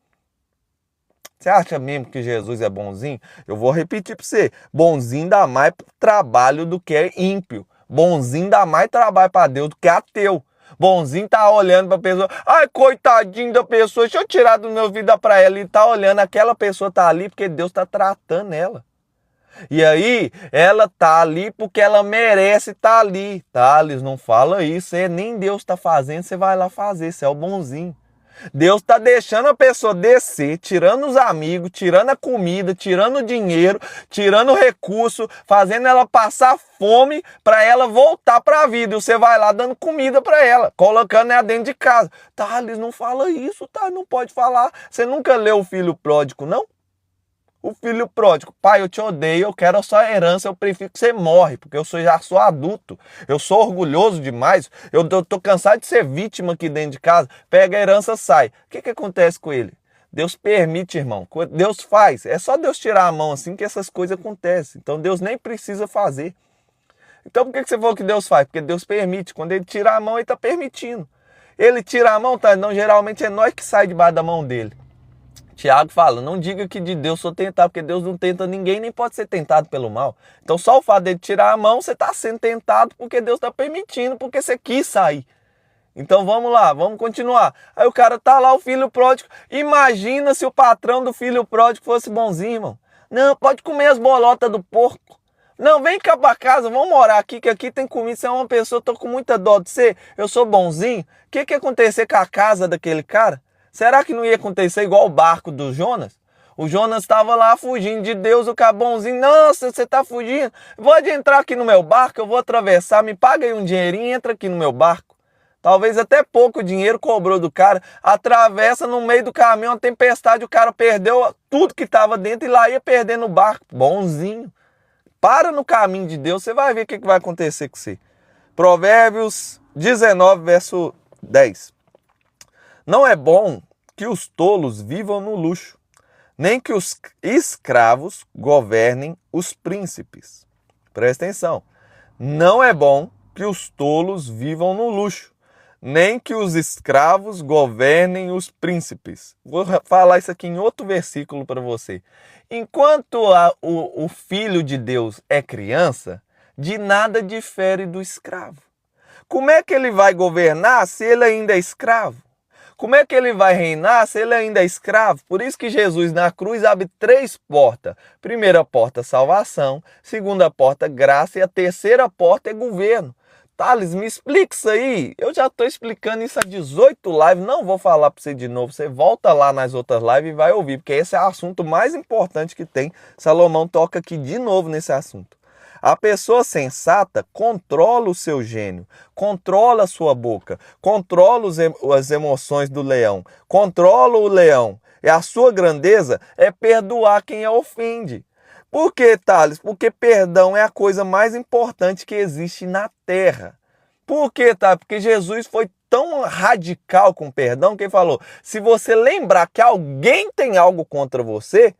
Você acha mesmo que Jesus é bonzinho? Eu vou repetir para você. Bonzinho dá mais trabalho do que ímpio. Bonzinho dá mais trabalho para Deus do que ateu. Bonzinho tá olhando para a pessoa, ai, coitadinho da pessoa, deixa eu tirar do meu vida para ela. E tá olhando, aquela pessoa tá ali porque Deus tá tratando ela. E aí, ela tá ali porque ela merece estar ali. Thales, não fala isso, nem Deus tá fazendo, você vai lá fazer, você é o bonzinho. Deus está deixando a pessoa descer, tirando os amigos, tirando a comida, tirando o dinheiro, tirando o recurso, fazendo ela passar fome para ela voltar para a vida. E você vai lá dando comida para ela, colocando ela dentro de casa. Thales, não fala isso, tá? Não pode falar. Você nunca leu o Filho Pródigo, não? O filho pródigo, pai, eu te odeio, eu quero a sua herança, eu prefiro que você morre, porque já sou adulto, eu sou orgulhoso demais, eu tô cansado de ser vítima aqui dentro de casa, pega a herança, sai. O que acontece com ele? Deus permite, irmão, Deus faz, é só Deus tirar a mão assim que essas coisas acontecem, então Deus nem precisa fazer. Então por que você falou que Deus faz? Porque Deus permite. Quando ele tira a mão, ele está permitindo. Ele tira a mão, tá? Não, geralmente é nós que sai debaixo da mão dele. Tiago fala, não diga que de Deus sou tentado, porque Deus não tenta ninguém, nem pode ser tentado pelo mal. Então só o fato dele tirar a mão, você está sendo tentado porque Deus está permitindo, porque você quis sair. Então vamos lá, vamos continuar. Aí o cara tá lá, o filho pródigo. Imagina se o patrão do filho pródigo fosse bonzinho, irmão. Não, pode comer as bolotas do porco. Não, vem cá pra casa, vamos morar aqui, que aqui tem comida. Você é uma pessoa, tô com muita dó de você, eu sou bonzinho. O que ia acontecer com a casa daquele cara? Será que não ia acontecer igual o barco do Jonas? O Jonas estava lá fugindo de Deus, o cara bonzinho. Nossa, você tá fugindo? Pode entrar aqui no meu barco, eu vou atravessar, me paga aí um dinheirinho e entra aqui no meu barco. Talvez até pouco dinheiro cobrou do cara. Atravessa no meio do caminho, uma tempestade, o cara perdeu tudo que estava dentro e lá ia perder no barco. Bonzinho. Para no caminho de Deus, você vai ver o que vai acontecer com você. Provérbios 19, verso 10. Não é bom que os tolos vivam no luxo, nem que os escravos governem os príncipes. Presta atenção. Não é bom que os tolos vivam no luxo, nem que os escravos governem os príncipes. Vou falar isso aqui em outro versículo para você. Enquanto o filho de Deus é criança, de nada difere do escravo. Como é que ele vai governar se ele ainda é escravo? Como é que ele vai reinar se ele ainda é escravo? Por isso que Jesus na cruz abre 3 portas. Primeira porta, salvação. Segunda porta, graça. E a terceira porta é governo. Thales, me explica isso aí. Eu já estou explicando isso há 18 lives. Não vou falar para você de novo. Você volta lá nas outras lives e vai ouvir. Porque esse é o assunto mais importante que tem. Salomão toca aqui de novo nesse assunto. A pessoa sensata controla o seu gênio, controla a sua boca, controla as emoções do leão, controla o leão. E a sua grandeza é perdoar quem a ofende. Por que, Thales? Porque perdão é a coisa mais importante que existe na terra. Por quê, tá? Porque Jesus foi tão radical com perdão que ele falou, se você lembrar que alguém tem algo contra você,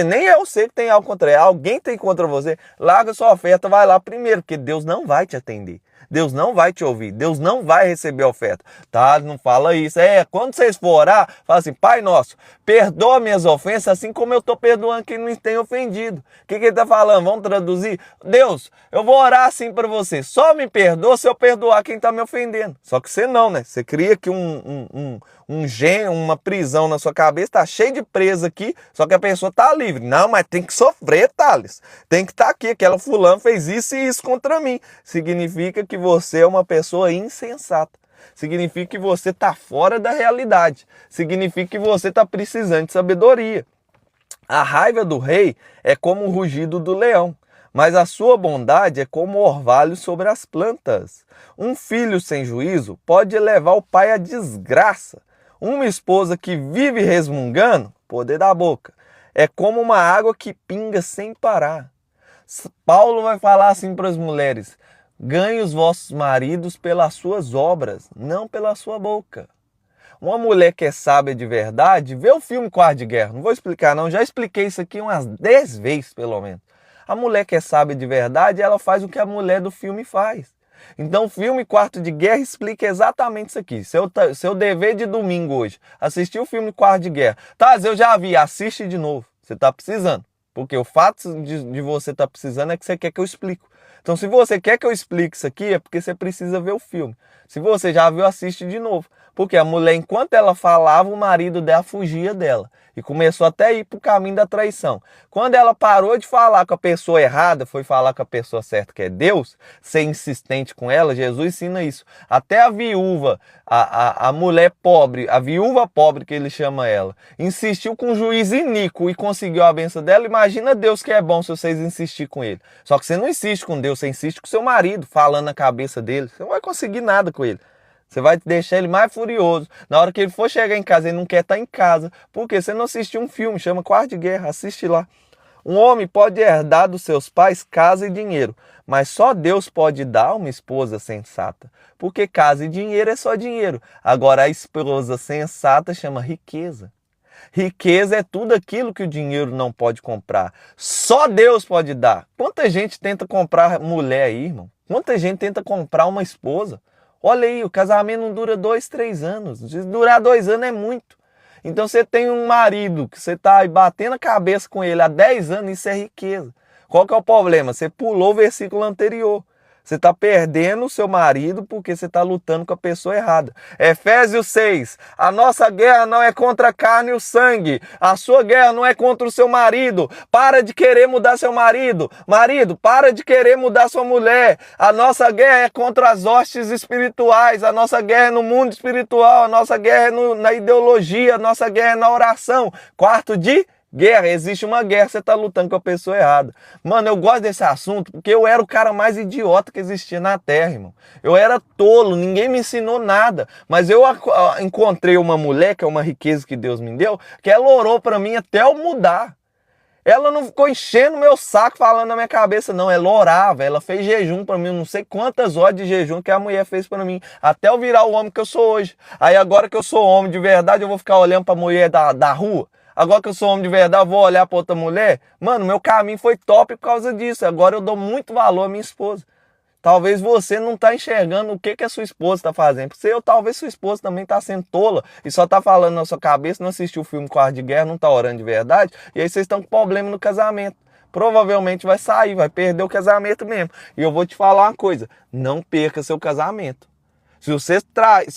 nem é você que tem algo contra ele, alguém tem contra você, larga sua oferta, vai lá primeiro, porque Deus não vai te atender. Deus não vai te ouvir, Deus não vai receber a oferta. Tá, não fala isso. Quando vocês for orar, fala assim, Pai nosso, perdoa minhas ofensas, assim como eu estou perdoando quem nos tem ofendido. O que ele está falando? Vamos traduzir? Deus, eu vou orar assim para você, só me perdoa se eu perdoar quem está me ofendendo. Só que você não, né? Você cria aqui uma prisão na sua cabeça, tá cheio de presa aqui, só que a pessoa tá livre. Não, mas tem que sofrer, Thales. Tem que estar aqui, aquela fulana fez isso e isso contra mim. Significa que você é uma pessoa insensata. Significa que você está fora da realidade. Significa que você está precisando de sabedoria. A raiva do rei é como o rugido do leão, mas a sua bondade é como o orvalho sobre as plantas. Um filho sem juízo pode levar o pai à desgraça. Uma esposa que vive resmungando, poder da boca, é como uma água que pinga sem parar. Paulo vai falar assim para as mulheres, ganhe os vossos maridos pelas suas obras, não pela sua boca. Uma mulher que é sábia de verdade, vê o filme Quarto de Guerra. Não vou explicar não, já expliquei isso aqui umas 10 vezes pelo menos. A mulher que é sábia de verdade, ela faz o que a mulher do filme faz. Então o filme Quarto de Guerra explica exatamente isso aqui. Seu dever de domingo hoje, assistir o filme Quarto de Guerra. Tá, eu já vi, assiste de novo. Você está precisando. Porque o fato de você estar precisando é que você quer que eu explique. Então, se você quer que eu explique isso aqui, é porque você precisa ver o filme. Se você já viu, assiste de novo. Porque a mulher, enquanto ela falava, o marido dela fugia dela. E começou até a ir para o caminho da traição. Quando ela parou de falar com a pessoa errada, foi falar com a pessoa certa, que é Deus, ser insistente com ela, Jesus ensina isso. Até a viúva, a mulher pobre, a viúva pobre que ele chama ela, insistiu com um juiz iníquo e conseguiu a bênção dela. Imagina Deus que é bom se vocês insistirem com ele. Só que você não insiste com Deus, você insiste com seu marido, falando na cabeça dele. Você não vai conseguir nada com ele. Você vai deixar ele mais furioso. Na hora que ele for chegar em casa, ele não quer estar em casa. Porque você não assistiu um filme, chama Quarto de Guerra, assiste lá. Um homem pode herdar dos seus pais casa e dinheiro, mas só Deus pode dar uma esposa sensata. Porque casa e dinheiro é só dinheiro. Agora a esposa sensata chama riqueza. Riqueza é tudo aquilo que o dinheiro não pode comprar. Só Deus pode dar. Quanta gente tenta comprar mulher aí, irmão? Quanta gente tenta comprar uma esposa? Olha aí, o casamento não dura 2, 3 anos. Se durar 2 anos é muito. Então você tem um marido que você está aí batendo a cabeça com ele há 10 anos, isso é riqueza. Qual que é o problema? Você pulou o versículo anterior. Você está perdendo o seu marido porque você está lutando com a pessoa errada. Efésios 6. A nossa guerra não é contra a carne e o sangue. A sua guerra não é contra o seu marido. Para de querer mudar seu marido. Marido, para de querer mudar sua mulher. A nossa guerra é contra as hostes espirituais. A nossa guerra é no mundo espiritual. A nossa guerra é na ideologia. A nossa guerra é na oração. Quarto de guerra, existe uma guerra, você está lutando com a pessoa errada. Mano, eu gosto desse assunto porque eu era o cara mais idiota que existia na Terra, irmão. Eu era tolo, ninguém me ensinou nada. Mas eu encontrei uma mulher, que é uma riqueza que Deus me deu, que ela orou para mim até eu mudar. Ela não ficou enchendo meu saco falando na minha cabeça, não. Ela orava, ela fez jejum para mim, não sei quantas horas de jejum que a mulher fez para mim, até eu virar o homem que eu sou hoje. Aí agora que eu sou homem de verdade, eu vou ficar olhando para a mulher da rua? Agora que eu sou homem de verdade, eu vou olhar para outra mulher? Mano, meu caminho foi top por causa disso. Agora eu dou muito valor à minha esposa. Talvez você não está enxergando o que a sua esposa está fazendo. Talvez sua esposa também está sendo tola e só está falando na sua cabeça, não assistiu o filme Quarto de Guerra, não está orando de verdade. E aí vocês estão com problema no casamento. Provavelmente vai sair, vai perder o casamento mesmo. E eu vou te falar uma coisa, não perca seu casamento. Se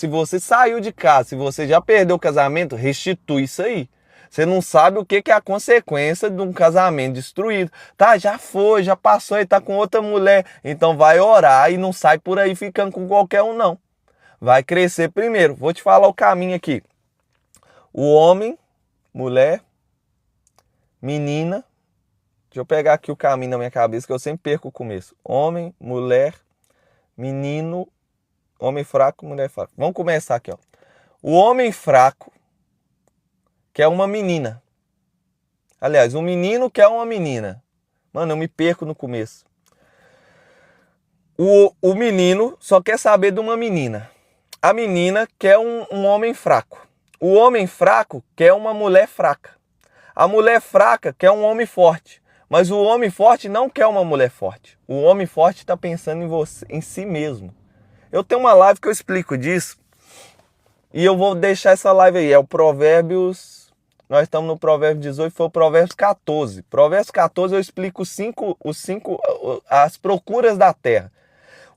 você saiu de casa, se você já perdeu o casamento, restitui isso aí. Você não sabe o que é a consequência de um casamento destruído. Tá, já foi, já passou e tá com outra mulher. Então vai orar e não sai por aí ficando com qualquer um, não. Vai crescer primeiro. Vou te falar o caminho aqui. O homem, mulher, menina. Deixa eu pegar aqui o caminho na minha cabeça que eu sempre perco o começo. Homem, mulher, menino, homem fraco, mulher fraca. Vamos começar aqui, ó. O homem fraco que é uma menina. Aliás, um menino que é uma menina. Mano, eu me perco no começo. O menino só quer saber de uma menina. A menina quer um homem fraco. O homem fraco quer uma mulher fraca. A mulher fraca quer um homem forte. Mas o homem forte não quer uma mulher forte. O homem forte está pensando em si mesmo. Eu tenho uma live que eu explico disso. E eu vou deixar essa live aí. É o Provérbios... Nós estamos no Provérbio 18, foi o Provérbios 14. Provérbios 14 eu explico as procuras da terra.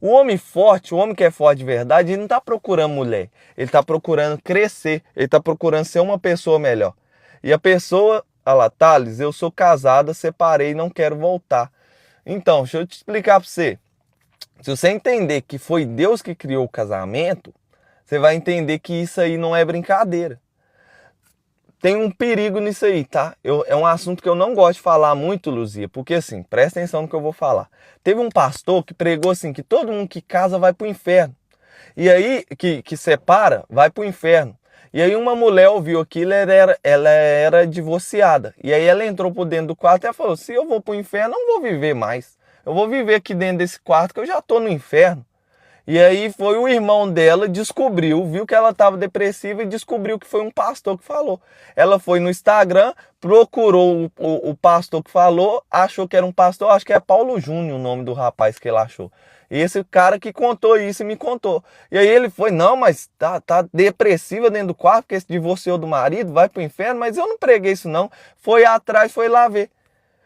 O homem forte, o homem que é forte de verdade, ele não está procurando mulher. Ele está procurando crescer. Ele está procurando ser uma pessoa melhor. E a pessoa, olha lá, Thales, eu sou casada, separei e não quero voltar. Então, deixa eu te explicar para você. Se você entender que foi Deus que criou o casamento, você vai entender que isso aí não é brincadeira. Tem um perigo nisso aí, tá? É um assunto que eu não gosto de falar muito, Luzia, porque assim, presta atenção no que eu vou falar. Teve um pastor que pregou assim, que todo mundo que casa vai pro inferno. E aí, que separa, vai pro inferno. E aí uma mulher ouviu aquilo, ela era divorciada. E aí ela entrou por dentro do quarto e falou, se eu vou pro inferno, eu não vou viver mais. Eu vou viver aqui dentro desse quarto que eu já tô no inferno. E aí foi o irmão dela, viu que ela estava depressiva e descobriu que foi um pastor que falou. Ela foi no Instagram, procurou o pastor que falou, achou que era um pastor, acho que é Paulo Júnior o nome do rapaz que ele achou. E esse cara que contou isso e me contou. E aí ele foi, não, mas tá depressiva dentro do quarto, porque se divorciou do marido, vai pro inferno, mas eu não preguei isso não. Foi atrás, foi lá ver.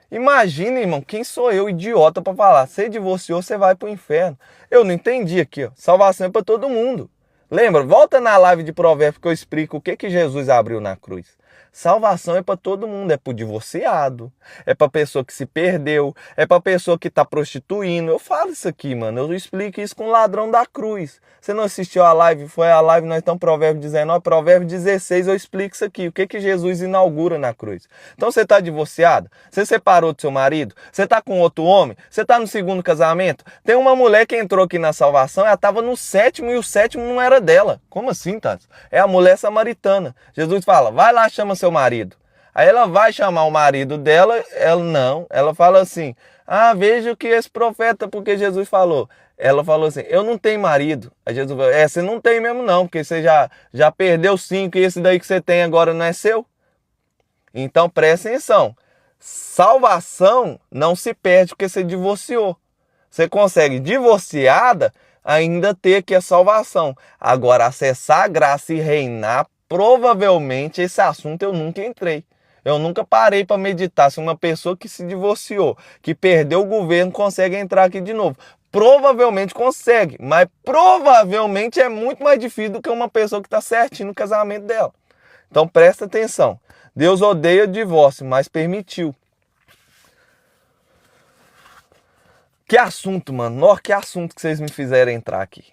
Imagina, irmão, quem sou eu, idiota, para falar, você divorciou, você vai pro inferno. Eu não entendi aqui, ó. Salvação é para todo mundo. Lembra? Volta na live de Provérbios que eu explico o que Jesus abriu na cruz. Salvação é para todo mundo, é para o divorciado, é para pessoa que se perdeu, é para pessoa que está prostituindo. Eu falo isso aqui, mano, eu explico isso com o ladrão da cruz. Você não assistiu a live? Foi a live, nós estamos Provérbio 19, Provérbio 16, eu explico isso aqui, o que Jesus inaugura na cruz. Então você está divorciado? Você separou do seu marido? Você está com outro homem? Você está no segundo casamento? Tem uma mulher que entrou aqui na salvação, ela estava no sétimo e o sétimo não era dela. Como assim, Tati? É a mulher samaritana. Jesus fala, vai lá, chama seu marido. Aí ela vai chamar o marido dela, ela fala assim, veja o que esse profeta, porque Jesus falou. Ela falou assim, eu não tenho marido. Aí Jesus falou, você não tem mesmo não, porque você já perdeu 5 e esse daí que você tem agora não é seu. Então presta atenção, salvação não se perde porque você divorciou. Você consegue, divorciada, ainda ter aqui a salvação. Agora, acessar a graça e reinar, provavelmente esse assunto eu nunca entrei. Eu nunca parei para meditar se uma pessoa que se divorciou, que perdeu o governo, consegue entrar aqui de novo. Provavelmente consegue, mas provavelmente é muito mais difícil do que uma pessoa que está certinho no casamento dela. Então presta atenção. Deus odeia divórcio, mas permitiu. Que assunto, mano. Nossa, que assunto que vocês me fizeram entrar aqui.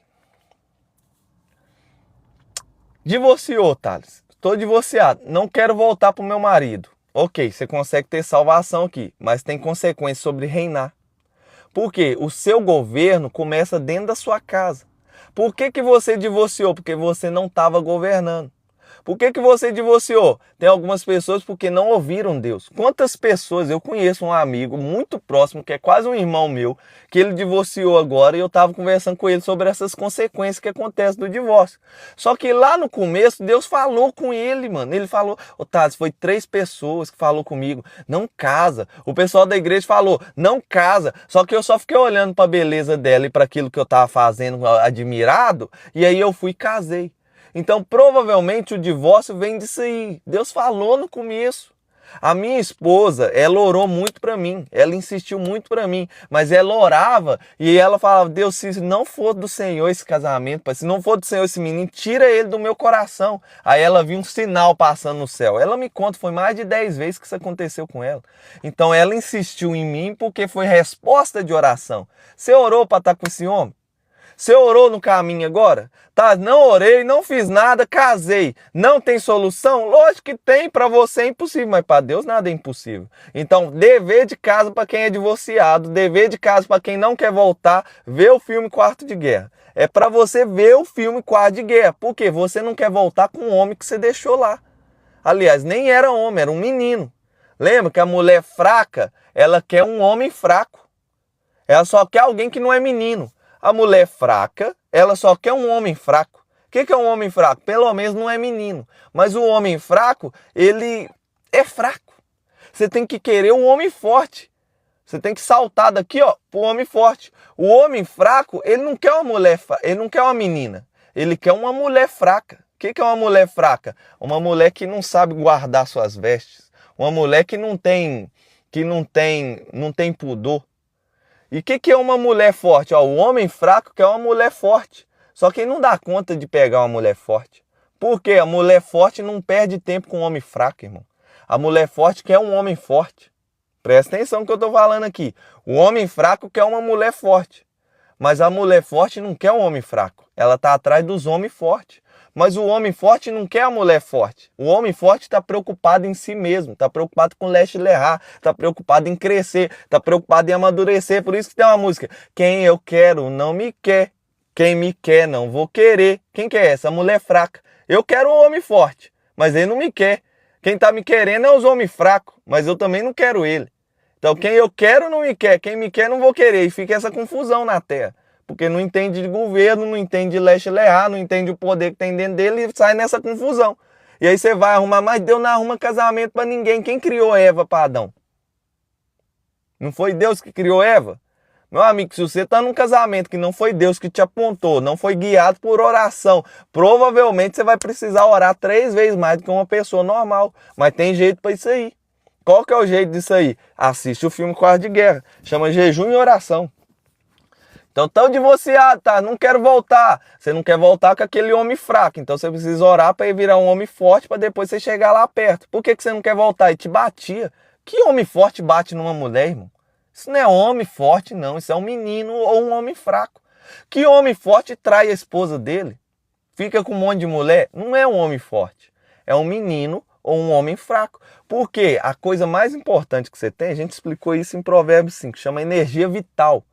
Divorciou, Thales. Estou divorciado. Não quero voltar pro meu marido. Ok, você consegue ter salvação aqui, mas tem consequências sobre reinar. Por quê? O seu governo começa dentro da sua casa. Por que você divorciou? Porque você não estava governando. Por que você divorciou? Tem algumas pessoas porque não ouviram Deus. Quantas pessoas, eu conheço um amigo muito próximo, que é quase um irmão meu, que ele divorciou agora e eu estava conversando com ele sobre essas consequências que acontecem do divórcio. Só que lá no começo, Deus falou com ele, mano. Ele falou, Thales, foi 3 pessoas que falou comigo, não casa. O pessoal da igreja falou, não casa. Só que eu só fiquei olhando para a beleza dela e para aquilo que eu estava fazendo, admirado, e aí eu fui e casei. Então, provavelmente, o divórcio vem disso aí. Deus falou no começo. A minha esposa, ela orou muito para mim. Ela insistiu muito para mim. Mas ela orava e ela falava, Deus, se não for do Senhor esse casamento, se não for do Senhor esse menino, tira ele do meu coração. Aí ela viu um sinal passando no céu. Ela me conta, foi mais de 10 vezes que isso aconteceu com ela. Então, ela insistiu em mim porque foi resposta de oração. Você orou para estar com esse homem? Você orou no caminho agora? Tá, não orei, não fiz nada, casei. Não tem solução? Lógico que tem, para você é impossível, mas para Deus nada é impossível. Então, dever de casa para quem é divorciado, dever de casa para quem não quer voltar, ver o filme Quarto de Guerra. É para você ver o filme Quarto de Guerra, porque você não quer voltar com o homem que você deixou lá. Aliás, nem era homem, era um menino. Lembra que a mulher fraca, ela quer um homem fraco. Ela só quer alguém que não é menino. A mulher fraca, ela só quer um homem fraco. O que é um homem fraco? Pelo menos não é menino. Mas o homem fraco, ele é fraco. Você tem que querer um homem forte. Você tem que saltar daqui, ó, pro homem forte. O homem fraco, ele não quer uma mulher, ele não quer uma menina. Ele quer uma mulher fraca. O que é uma mulher fraca? Uma mulher que não sabe guardar suas vestes. Uma mulher que não tem pudor. E o que é uma mulher forte? Ó, o homem fraco quer uma mulher forte. Só que ele não dá conta de pegar uma mulher forte. Por quê? A mulher forte não perde tempo com um homem fraco, irmão. A mulher forte quer um homem forte. Presta atenção no que eu estou falando aqui. O homem fraco quer uma mulher forte. Mas a mulher forte não quer um homem fraco. Ela está atrás dos homens fortes. Mas o homem forte não quer a mulher forte. O homem forte está preocupado em si mesmo, está preocupado com leste lerrar, está preocupado em crescer, está preocupado em amadurecer. Por isso que tem uma música, quem eu quero não me quer, quem me quer não vou querer. Quem que é essa? A mulher fraca. Eu quero um homem forte, mas ele não me quer. Quem está me querendo é os homens fracos, mas eu também não quero ele. Então quem eu quero não me quer, quem me quer não vou querer. E fica essa confusão na terra. Porque não entende de governo, não entende de leste lear, não entende o poder que tem dentro dele e sai nessa confusão. E aí você vai arrumar, mas Deus não arruma casamento para ninguém. Quem criou Eva para Adão? Não foi Deus que criou Eva? Meu amigo, se você está num casamento que não foi Deus que te apontou, não foi guiado por oração, provavelmente você vai precisar orar 3 vezes mais do que uma pessoa normal. Mas tem jeito para isso aí. Qual que é o jeito disso aí? Assiste o filme Quarto de Guerra. Chama Jejum e Oração. Então, tão divorciado, tá? Não quero voltar. Você não quer voltar com aquele homem fraco. Então, você precisa orar para ele virar um homem forte para depois você chegar lá perto. Por que você não quer voltar? E te batia. Que homem forte bate numa mulher, irmão? Isso não é homem forte, não. Isso é um menino ou um homem fraco. Que homem forte trai a esposa dele? Fica com um monte de mulher? Não é um homem forte. É um menino ou um homem fraco. Porque a coisa mais importante que você tem, a gente explicou isso em Provérbios 5, chama energia vital.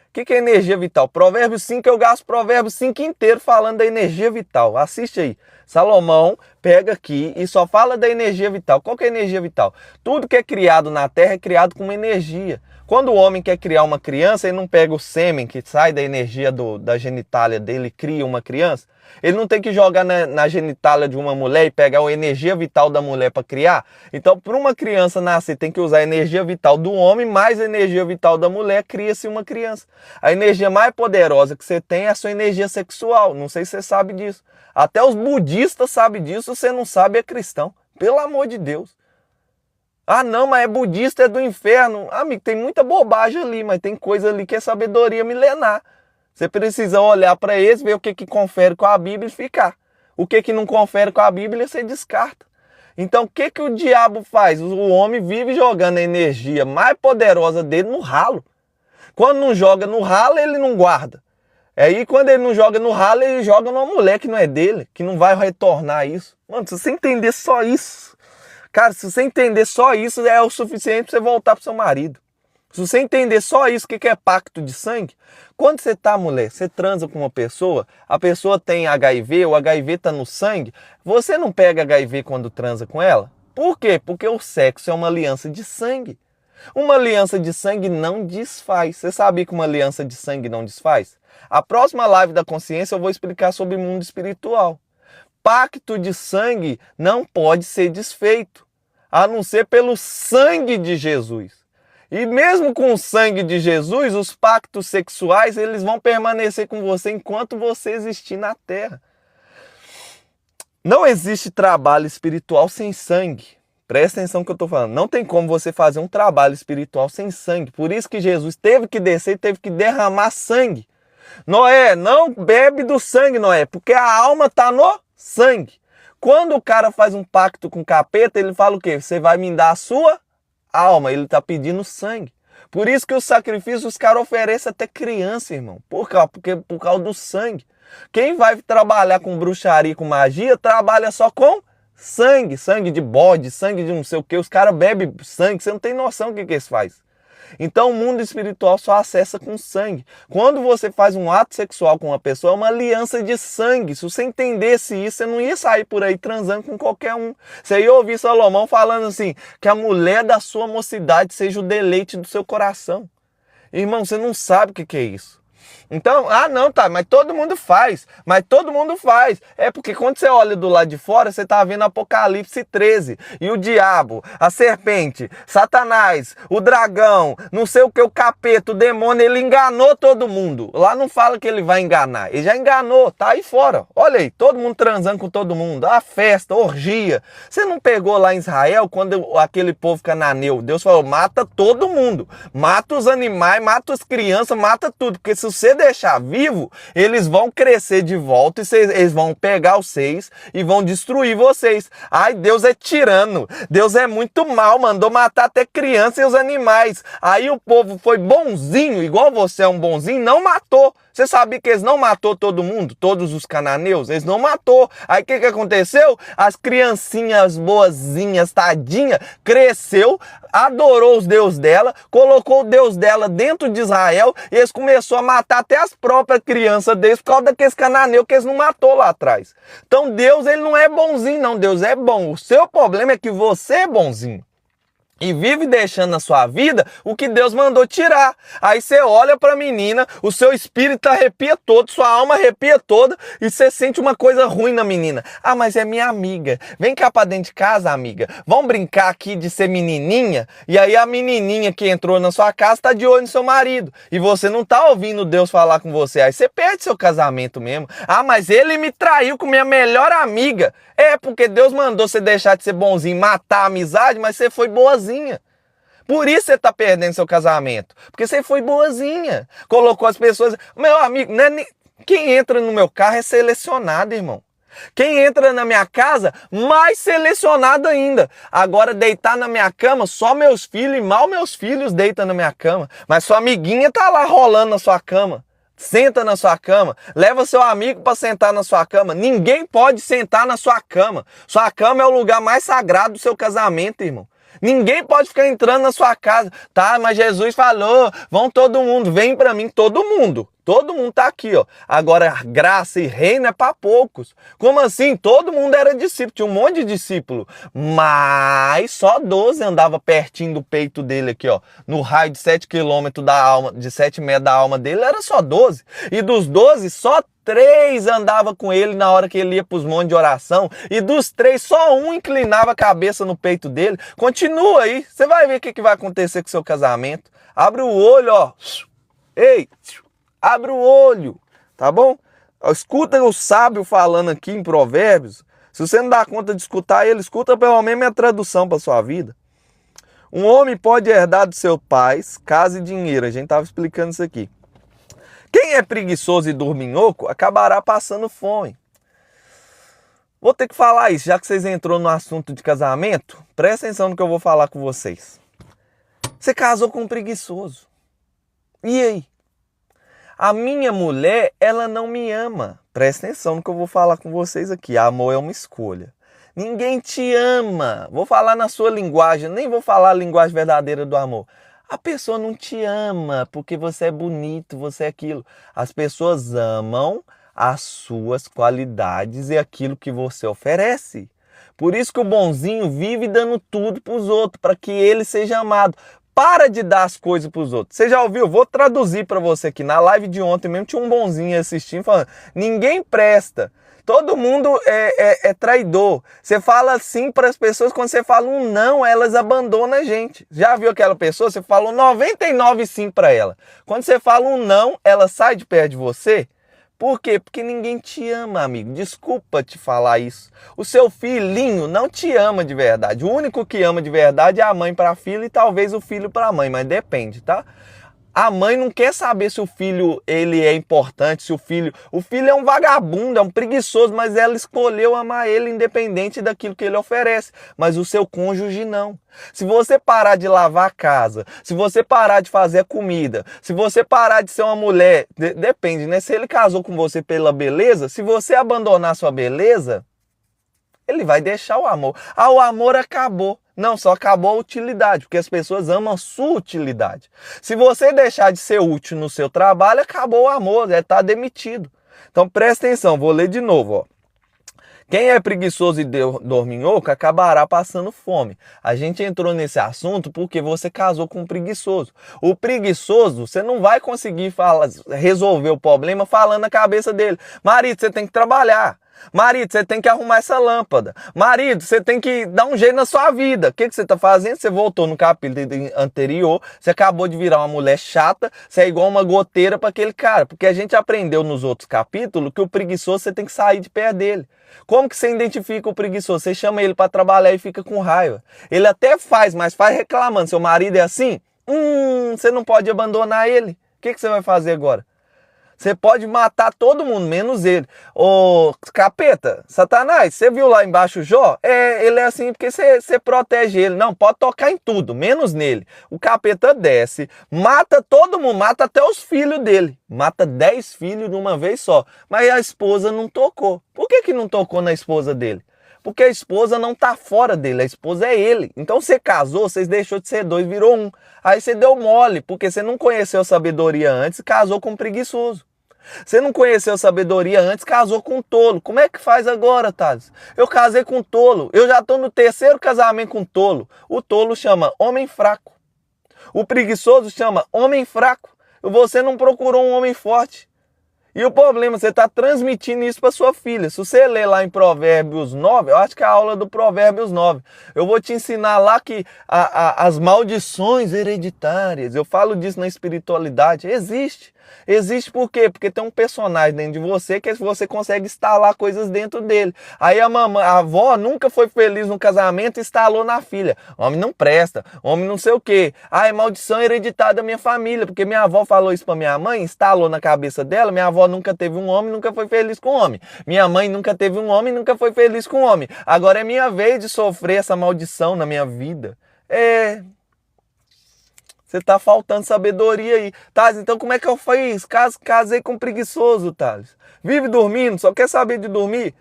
O que é energia vital? Provérbios 5, eu gasto Provérbios 5 inteiro falando da energia vital. Assiste aí. Salomão pega aqui e só fala da energia vital. Qual que é a energia vital? Tudo que é criado na terra é criado com uma energia. Quando o homem quer criar uma criança, ele não pega o sêmen que sai da energia da genitália dele e cria uma criança. Ele não tem que jogar na genitália de uma mulher e pegar a energia vital da mulher para criar. Então, para uma criança nascer, tem que usar a energia vital do homem mais a energia vital da mulher, cria-se uma criança. A energia mais poderosa que você tem é a sua energia sexual. Não sei se você sabe disso. Até os budistas sabem disso, se você não sabe é cristão. Pelo amor de Deus. Ah não, mas é budista, é do inferno. Amigo, tem muita bobagem ali, mas tem coisa ali que é sabedoria milenar. Você precisa olhar para eles, ver o que confere com a Bíblia e ficar. O que não confere com a Bíblia, você descarta. Então, o que o diabo faz? O homem vive jogando a energia mais poderosa dele no ralo. Quando não joga no ralo, ele não guarda. Aí, quando ele não joga no ralo, ele joga numa mulher que não é dele, que não vai retornar isso. Mano, se você entender só isso, cara, se você entender só isso, é o suficiente para você voltar pro seu marido. Se você entender só isso, o que é pacto de sangue? Quando você tá, mulher, você transa com uma pessoa, a pessoa tem HIV, o HIV tá no sangue, você não pega HIV quando transa com ela? Por quê? Porque o sexo é uma aliança de sangue. Uma aliança de sangue não desfaz. Você sabia que uma aliança de sangue não desfaz? A próxima live da consciência eu vou explicar sobre o mundo espiritual. Pacto de sangue não pode ser desfeito, a não ser pelo sangue de Jesus. E mesmo com o sangue de Jesus, os pactos sexuais, eles vão permanecer com você enquanto você existir na terra. Não existe trabalho espiritual sem sangue. Presta atenção no que eu estou falando. Não tem como você fazer um trabalho espiritual sem sangue. Por isso que Jesus teve que descer e teve que derramar sangue. Noé, não bebe do sangue, Noé, porque a alma está no sangue. Quando o cara faz um pacto com o capeta, ele fala o quê? Você vai me dar a sua alma, ele está pedindo sangue. Por isso que os sacrifícios os caras oferecem até criança, irmão. Por causa do sangue. Quem vai trabalhar com bruxaria, com magia, trabalha só com sangue. Sangue de bode, sangue de não sei o que. Os caras bebem sangue, você não tem noção do que eles fazem. Então o mundo espiritual só acessa com sangue. Quando você faz um ato sexual com uma pessoa, é uma aliança de sangue. Se você entendesse isso, você não ia sair por aí transando com qualquer um. Você ia ouvir Salomão falando assim, que a mulher da sua mocidade seja o deleite do seu coração. Irmão, você não sabe o que é isso. Então, não, tá, mas todo mundo faz. É porque quando você olha do lado de fora, você tá vendo Apocalipse 13. E o diabo, a serpente, Satanás, o dragão, não sei o que, o capeta, o demônio, ele enganou todo mundo. Lá não fala que ele vai enganar. Ele já enganou, tá aí fora. Olha aí, todo mundo transando com todo mundo. A festa, orgia. Você não pegou lá em Israel, quando aquele povo cananeu, Deus falou, mata todo mundo. Mata os animais, mata as crianças, mata tudo. Porque se você deixar vivo, eles vão crescer de volta e eles vão pegar vocês e vão destruir vocês. Ai, Deus é tirano. Deus é muito mal, mandou matar até criança e os animais. Aí o povo foi bonzinho, igual você é um bonzinho, não matou. Você sabia que eles não matou todo mundo? Todos os cananeus? Eles não matou. Aí o que aconteceu? As criancinhas boazinhas, tadinha, cresceu, adorou os deuses dela, colocou o Deus dela dentro de Israel e eles começaram a matar até as próprias crianças deles por causa daqueles cananeus que eles não matou lá atrás. Então Deus, ele não é bonzinho não, Deus é bom. O seu problema é que você é bonzinho. E vive deixando na sua vida o que Deus mandou tirar. Aí você olha para a menina, o seu espírito arrepia todo, sua alma arrepia toda e você sente uma coisa ruim na menina. Ah, mas é minha amiga. Vem cá para dentro de casa, amiga. Vamos brincar aqui de ser menininha? E aí a menininha que entrou na sua casa está de olho no seu marido. E você não tá ouvindo Deus falar com você. Aí você perde seu casamento mesmo. Ah, mas ele me traiu com minha melhor amiga. É porque Deus mandou você deixar de ser bonzinho, matar a amizade, mas você foi boazinha. Por isso você está perdendo seu casamento. Porque você foi boazinha. Colocou as pessoas... Meu amigo, quem entra no meu carro é selecionado, irmão. Quem entra na minha casa, mais selecionado ainda. Agora, deitar na minha cama, só meus filhos e mal meus filhos deitam na minha cama. Mas sua amiguinha tá lá rolando na sua cama. Senta na sua cama, leva seu amigo para sentar na sua cama. Ninguém pode sentar na sua cama. Sua cama é o lugar mais sagrado do seu casamento, irmão. Ninguém pode ficar entrando na sua casa. Tá, mas Jesus falou, vão todo mundo, vem para mim, todo mundo. Todo mundo tá aqui, ó. Agora, graça e reino é para poucos. Como assim? Todo mundo era discípulo, tinha um monte de discípulo. Mas só 12 andava pertinho do peito dele aqui, ó. No raio de 7 quilômetros da alma, de 7 metros da alma dele, era só 12. E dos 12, só 3 andava com ele na hora que ele ia para os montes de oração. E dos 3, só um inclinava a cabeça no peito dele. Continua aí. Você vai ver o que vai acontecer com o seu casamento. Abre o olho, ó. Ei, abre o olho. Tá bom? Escuta o sábio falando aqui em Provérbios. Se você não dá conta de escutar ele, escuta pelo menos a tradução para sua vida. Um homem pode herdar dos seus pais casa e dinheiro. A gente estava explicando isso aqui. Quem é preguiçoso e dorminhoco acabará passando fome. Vou ter que falar isso, já que vocês entrou no assunto de casamento, presta atenção no que eu vou falar com vocês. Você casou com um preguiçoso. E aí? A minha mulher, ela não me ama. Presta atenção no que eu vou falar com vocês aqui. Amor é uma escolha. Ninguém te ama. Vou falar na sua linguagem, nem vou falar a linguagem verdadeira do amor. A pessoa não te ama porque você é bonito, você é aquilo. As pessoas amam as suas qualidades e aquilo que você oferece. Por isso que o bonzinho vive dando tudo para os outros, para que ele seja amado. Para de dar as coisas para os outros. Você já ouviu? Vou traduzir para você aqui. Na live de ontem mesmo tinha um bonzinho assistindo falando: ninguém presta. Todo mundo é traidor. Você fala assim para as pessoas, quando você fala um não, elas abandonam a gente. Já viu aquela pessoa? Você falou 99 sim para ela. Quando você fala um não, ela sai de perto de você. Por quê? Porque ninguém te ama, amigo. Desculpa te falar isso. O seu filhinho não te ama de verdade. O único que ama de verdade é a mãe para a filha e talvez o filho para a mãe, mas depende, tá? A mãe não quer saber se o filho ele é importante, se o filho é um vagabundo, é um preguiçoso, mas ela escolheu amar ele independente daquilo que ele oferece. Mas o seu cônjuge não. Se você parar de lavar a casa, se você parar de fazer a comida, se você parar de ser uma mulher, depende, né? Se ele casou com você pela beleza, se você abandonar sua beleza, ele vai deixar o amor. Ah, o amor acabou. Não, só acabou a utilidade, porque as pessoas amam a sua utilidade. Se você deixar de ser útil no seu trabalho, acabou o amor, está demitido. Então presta atenção, vou ler de novo, ó. Quem é preguiçoso e dorminhoco acabará passando fome. A gente entrou nesse assunto porque você casou com um preguiçoso. O preguiçoso, você não vai conseguir resolver o problema falando na cabeça dele: marido, você tem que trabalhar. Marido, você tem que arrumar essa lâmpada. Marido, você tem que dar um jeito na sua vida. O que você está fazendo? Você voltou no capítulo anterior, você acabou de virar uma mulher chata, você é igual uma goteira para aquele cara. Porque a gente aprendeu nos outros capítulos que o preguiçoso você tem que sair de perto dele. Como que você identifica o preguiçoso? Você chama ele para trabalhar e fica com raiva. Ele até faz, mas faz reclamando. Seu marido é assim? Você não pode abandonar ele. O que você vai fazer agora? Você pode matar todo mundo, menos ele. Ô, capeta, Satanás, você viu lá embaixo o Jó? Ele é assim porque você protege ele. Não, pode tocar em tudo, menos nele. O capeta desce, mata todo mundo, mata até os filhos dele. Mata 10 filhos de uma vez só. Mas a esposa não tocou. Por que não tocou na esposa dele? Porque a esposa não tá fora dele, a esposa é ele. Então você casou, vocês deixou de ser 2, virou 1. Aí você deu mole, porque você não conheceu sabedoria antes e casou com um preguiçoso. Você não conheceu sabedoria antes, casou com um tolo. Como é que faz agora, Thales? Eu casei com um tolo. Eu já estou no 3º casamento com um tolo. O tolo chama homem fraco. O preguiçoso chama homem fraco. Você não procurou um homem forte. E o problema, você está transmitindo isso para sua filha. Se você ler lá em Provérbios 9, eu acho que é a aula do Provérbios 9, eu vou te ensinar lá que as maldições hereditárias, eu falo disso na espiritualidade, existe. Existe por quê? Porque tem um personagem dentro de você que você consegue instalar coisas dentro dele. Aí a avó nunca foi feliz no casamento e instalou na filha: homem não presta, homem não sei o quê. Ah, é maldição hereditária da minha família, porque minha avó falou isso pra minha mãe, instalou na cabeça dela. Minha avó nunca teve um homem, nunca foi feliz com homem. Minha mãe nunca teve um homem, nunca foi feliz com homem. Agora é minha vez de sofrer essa maldição na minha vida. Você tá faltando sabedoria aí. Thales, então como é que eu fiz? Casei com um preguiçoso, Thales. Vive dormindo, só quer saber de dormir?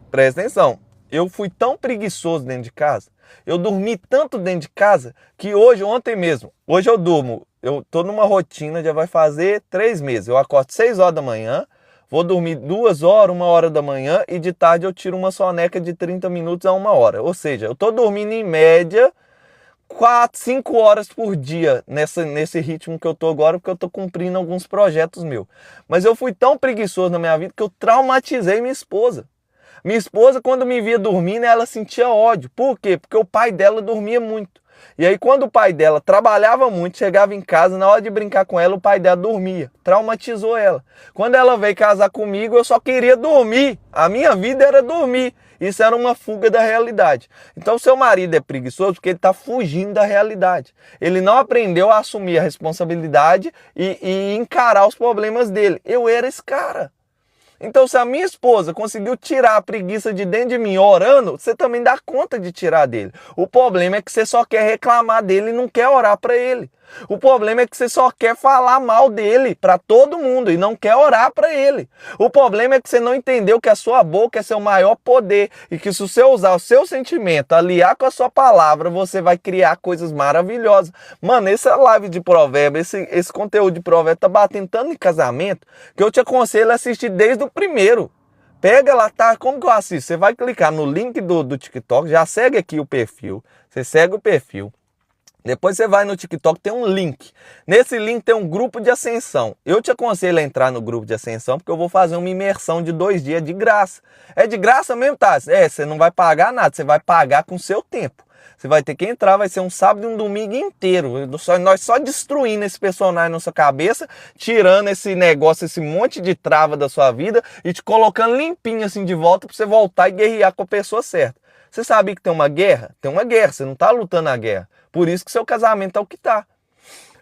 Presta atenção, eu fui tão preguiçoso dentro de casa, eu dormi tanto dentro de casa, que hoje eu durmo eu tô numa rotina, já vai fazer 3 meses. Eu acordo 6 horas da manhã, vou dormir 2 horas, 1 hora da manhã e de tarde eu tiro uma soneca de 30 minutos a 1 hora. Ou seja, eu tô dormindo em média 4, 5 horas por dia nesse ritmo que eu tô agora, porque eu tô cumprindo alguns projetos meus. Mas eu fui tão preguiçoso na minha vida que eu traumatizei minha esposa. Minha esposa, quando me via dormindo, ela sentia ódio. Por quê? Porque o pai dela dormia muito. E aí, quando o pai dela trabalhava muito, chegava em casa, na hora de brincar com ela, o pai dela dormia. Traumatizou ela. Quando ela veio casar comigo, eu só queria dormir. A minha vida era dormir. Isso era uma fuga da realidade. Então, seu marido é preguiçoso porque ele está fugindo da realidade. Ele não aprendeu a assumir a responsabilidade e encarar os problemas dele. Eu era esse cara. Então, se a minha esposa conseguiu tirar a preguiça de dentro de mim orando, você também dá conta de tirar dele. O problema é que você só quer reclamar dele e não quer orar para ele. O problema é que você só quer falar mal dele para todo mundo e não quer orar para ele. O problema é que você não entendeu que a sua boca é seu maior poder e que se você usar o seu sentimento, aliar com a sua palavra, você vai criar coisas maravilhosas. Mano, essa live de provérbio, esse conteúdo de provérbio tá batendo tanto em casamento que eu te aconselho a assistir desde o primeiro. Pega lá, tá? Como que eu assisto? Você vai clicar no link do TikTok, já segue aqui o perfil, você segue o perfil. Depois você vai no TikTok, tem um link. Nesse link tem um grupo de ascensão. Eu te aconselho a entrar no grupo de ascensão porque eu vou fazer uma imersão de 2 dias de graça. É de graça mesmo, tá? Você não vai pagar nada, você vai pagar com o seu tempo. Você vai ter que entrar, vai ser um sábado e um domingo inteiro. Nós só destruindo esse personagem na sua cabeça, tirando esse negócio, esse monte de trava da sua vida e te colocando limpinho assim de volta para você voltar e guerrear com a pessoa certa. Você sabia que tem uma guerra? Tem uma guerra, você não está lutando a guerra. Por isso que seu casamento é o que está.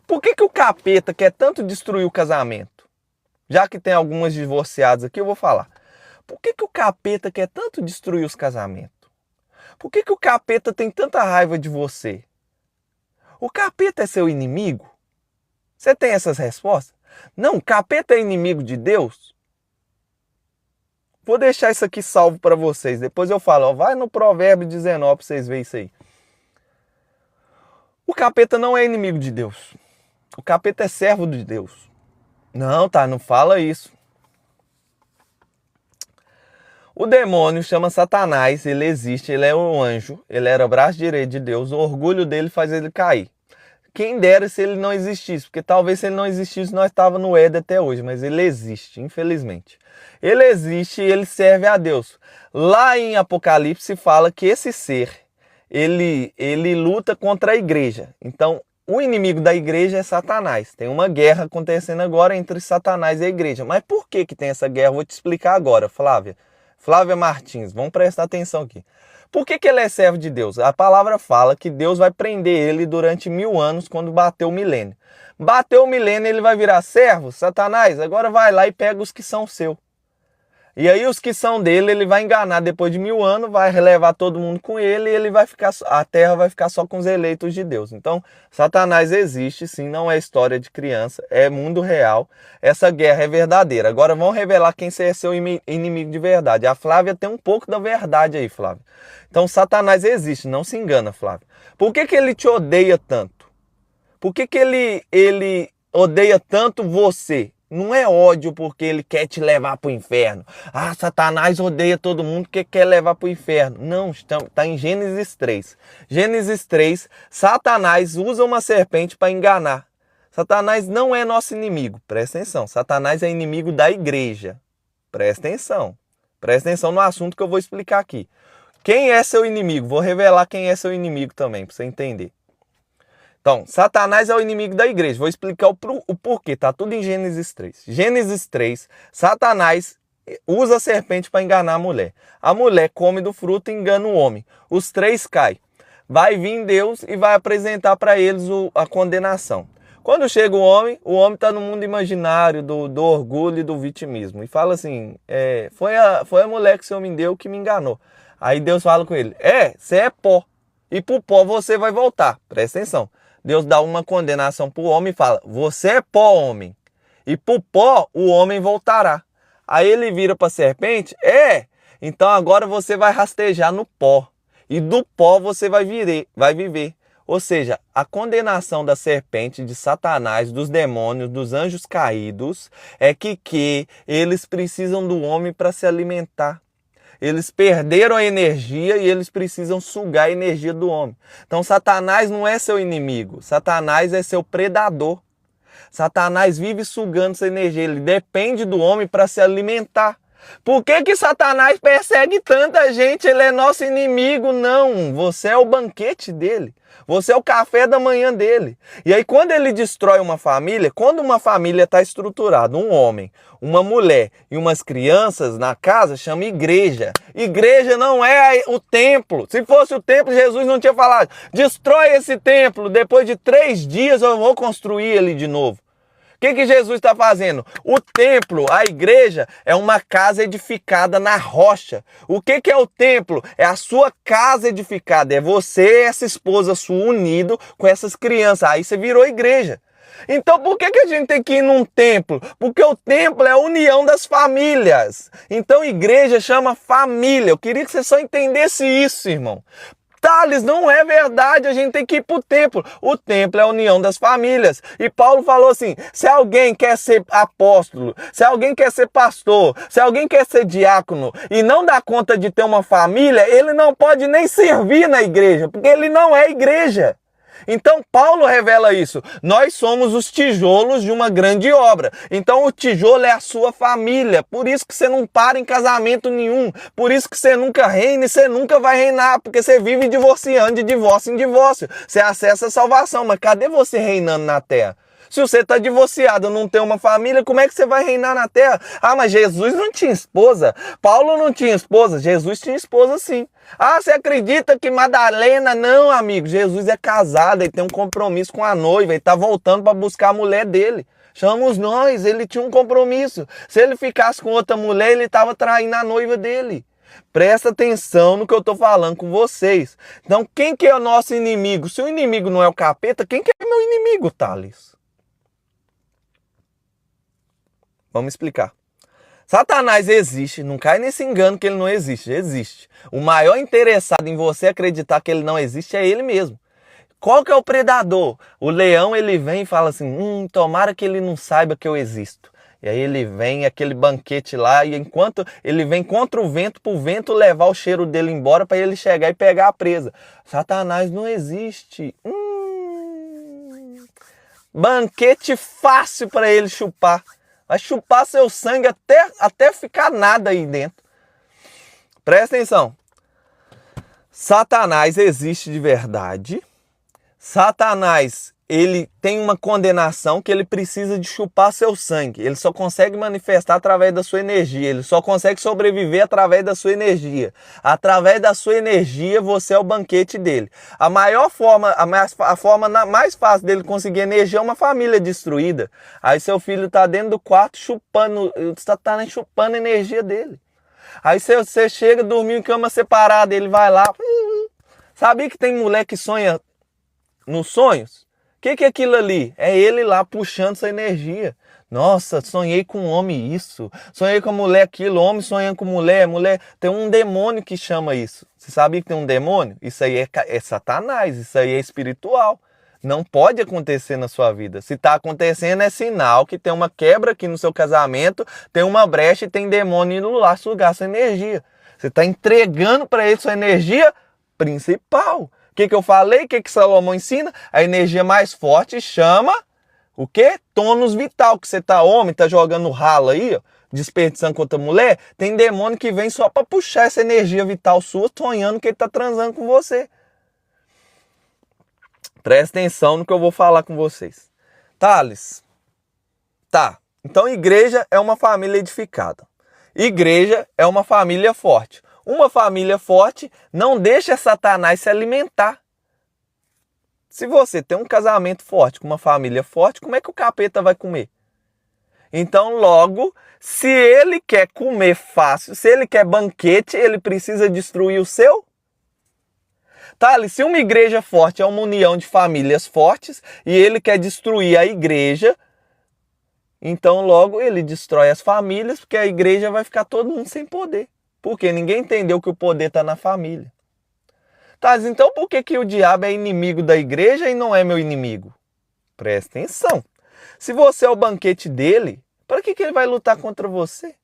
Por que o capeta quer tanto destruir o casamento? Já que tem algumas divorciadas aqui, eu vou falar. Por que o capeta quer tanto destruir os casamentos? Por que o capeta tem tanta raiva de você? O capeta é seu inimigo? Você tem essas respostas? Não, o capeta é inimigo de Deus? Vou deixar isso aqui salvo para vocês. Depois eu falo, ó, vai no Provérbio 19 para vocês verem isso aí. O capeta não é inimigo de Deus. O capeta é servo de Deus. Não, tá, não fala isso. O demônio chama Satanás, ele existe, ele é um anjo, ele era o braço direito de Deus, o orgulho dele faz ele cair. Quem dera se ele não existisse, porque talvez se ele não existisse nós estávamos no Éden até hoje, mas ele existe, infelizmente. Ele existe e ele serve a Deus. Lá em Apocalipse fala que esse ser, ele luta contra a igreja. Então, o inimigo da igreja é Satanás. Tem uma guerra acontecendo agora entre Satanás e a igreja. Mas por que tem essa guerra? Eu vou te explicar agora, Flávia. Flávia Martins, vamos prestar atenção aqui. Por que ele é servo de Deus? A palavra fala que Deus vai prender ele durante 1000 anos quando bater o milênio. Bateu o milênio, ele vai virar servo? Satanás, agora vai lá e pega os que são seus. E aí os que são dele, ele vai enganar depois de 1000 anos, vai levar todo mundo com ele e ele vai ficar, a terra vai ficar só com os eleitos de Deus. Então, Satanás existe, sim, não é história de criança, é mundo real. Essa guerra é verdadeira. Agora vamos revelar quem é seu inimigo de verdade. A Flávia tem um pouco da verdade aí, Flávia. Então, Satanás existe, não se engana, Flávia. Por que ele te odeia tanto? Por que ele odeia tanto você? Não é ódio porque ele quer te levar para o inferno. Ah, Satanás odeia todo mundo que quer levar para o inferno. Não, está em Gênesis 3. Gênesis 3, Satanás usa uma serpente para enganar. Satanás não é nosso inimigo, presta atenção. Satanás é inimigo da igreja. Presta atenção. Presta atenção no assunto que eu vou explicar aqui. Quem é seu inimigo? Vou revelar quem é seu inimigo também, para você entender. Então, Satanás é o inimigo da igreja. Vou explicar o porquê. Tá tudo em Gênesis 3. Gênesis 3, Satanás usa a serpente para enganar a mulher. A mulher come do fruto e engana o homem. Os 3 caem. Vai vir Deus e vai apresentar para eles a condenação. Quando chega o homem está no mundo imaginário do orgulho e do vitimismo. E fala assim, foi a mulher que o Senhor me deu que me enganou. Aí Deus fala com ele, você é pó. E pro pó você vai voltar. Presta atenção. Deus dá uma condenação para o homem e fala, você é pó, homem. E pro pó o homem voltará. Aí ele vira para a serpente, então agora você vai rastejar no pó. E do pó você vai viver. Ou seja, a condenação da serpente, de Satanás, dos demônios, dos anjos caídos, é que eles precisam do homem para se alimentar. Eles perderam a energia e eles precisam sugar a energia do homem. Então Satanás não é seu inimigo, Satanás é seu predador. Satanás vive sugando essa energia, ele depende do homem para se alimentar. Por que Satanás persegue tanta gente? Ele é nosso inimigo? Não, você é o banquete dele. Você é o café da manhã dele. E aí quando ele destrói uma família, quando uma família está estruturada, um homem, uma mulher e umas crianças na casa, chama igreja. Igreja não é o templo. Se fosse o templo, Jesus não tinha falado, destrói esse templo, depois de 3 dias eu vou construir ele de novo. O que Jesus está fazendo? O templo, a igreja, é uma casa edificada na rocha. O que é o templo? É a sua casa edificada. É você e essa esposa sua unido com essas crianças. Aí você virou igreja. Então por que a gente tem que ir num templo? Porque o templo é a união das famílias. Então igreja chama família. Eu queria que você só entendesse isso, irmão. Thales, não é verdade, a gente tem que ir para o templo. O templo é a união das famílias. E Paulo falou assim, se alguém quer ser apóstolo, se alguém quer ser pastor, se alguém quer ser diácono e não dá conta de ter uma família, ele não pode nem servir na igreja, porque ele não é igreja. Então Paulo revela isso. Nós somos os tijolos de uma grande obra. Então o tijolo é a sua família. Por isso que você não para em casamento nenhum. Por isso que você nunca reina e você nunca vai reinar. Porque você vive divorciando de divórcio em divórcio. Você acessa a salvação. Mas cadê você reinando na terra? Se você está divorciado, não tem uma família, como é que você vai reinar na terra? Ah, mas Jesus não tinha esposa. Paulo não tinha esposa. Jesus tinha esposa sim. Ah, você acredita que Madalena? Não, amigo. Jesus é casado, ele tem um compromisso com a noiva. Ele está voltando para buscar a mulher dele. Chamamos nós, ele tinha um compromisso. Se ele ficasse com outra mulher, ele estava traindo a noiva dele. Presta atenção no que eu estou falando com vocês. Então, quem que é o nosso inimigo? Se o inimigo não é o capeta, quem que é meu inimigo, Thales? Vamos explicar. Satanás existe, não cai nesse engano que ele não existe, existe. O maior interessado em você acreditar que ele não existe é ele mesmo. Qual que é o predador? O leão, ele vem e fala assim, tomara que ele não saiba que eu existo. E aí ele vem, aquele banquete lá, e enquanto ele vem contra o vento, para o vento levar o cheiro dele embora, para ele chegar e pegar a presa. Satanás não existe. Banquete fácil para ele chupar. Vai chupar seu sangue até ficar nada aí dentro. Presta atenção. Satanás existe de verdade. Satanás, ele tem uma condenação que ele precisa de chupar seu sangue. Ele só consegue manifestar através da sua energia. Ele só consegue sobreviver através da sua energia. Através da sua energia, você é o banquete dele. A forma mais fácil dele conseguir energia é uma família destruída. Aí seu filho está dentro do quarto chupando, Satanás chupando a energia dele. Aí você chega, dormiu em cama separada, ele vai lá. Sabia que tem mulher que sonha nos sonhos? O que é aquilo ali? É ele lá puxando essa energia. Nossa, sonhei com um homem isso. Sonhei com a mulher aquilo. Homem sonhando com mulher. Mulher. Tem um demônio que chama isso. Você sabia que tem um demônio? Isso aí é Satanás. Isso aí é espiritual. Não pode acontecer na sua vida. Se está acontecendo é sinal que tem uma quebra aqui no seu casamento. Tem uma brecha e tem demônio indo lá sugar sua energia. Você está entregando para ele sua energia principal. O que eu falei? O que Salomão ensina? A energia mais forte chama o quê? Tônus vital. Que você tá homem, tá jogando ralo aí, ó, desperdiçando com outra mulher. Tem demônio que vem só para puxar essa energia vital sua, sonhando que ele tá transando com você. Presta atenção no que eu vou falar com vocês. Thales, tá. Então igreja é uma família edificada. Igreja é uma família forte. Uma família forte não deixa Satanás se alimentar. Se você tem um casamento forte com uma família forte, como é que o capeta vai comer? Então, logo, se ele quer comer fácil, se ele quer banquete, ele precisa destruir o seu? Thales, se uma igreja forte é uma união de famílias fortes e ele quer destruir a igreja, então logo ele destrói as famílias, porque a igreja vai ficar todo mundo sem poder. Porque ninguém entendeu que o poder está na família. Tá, então por que o diabo é inimigo da igreja e não é meu inimigo? Presta atenção. Se você é o banquete dele, para que ele vai lutar contra você?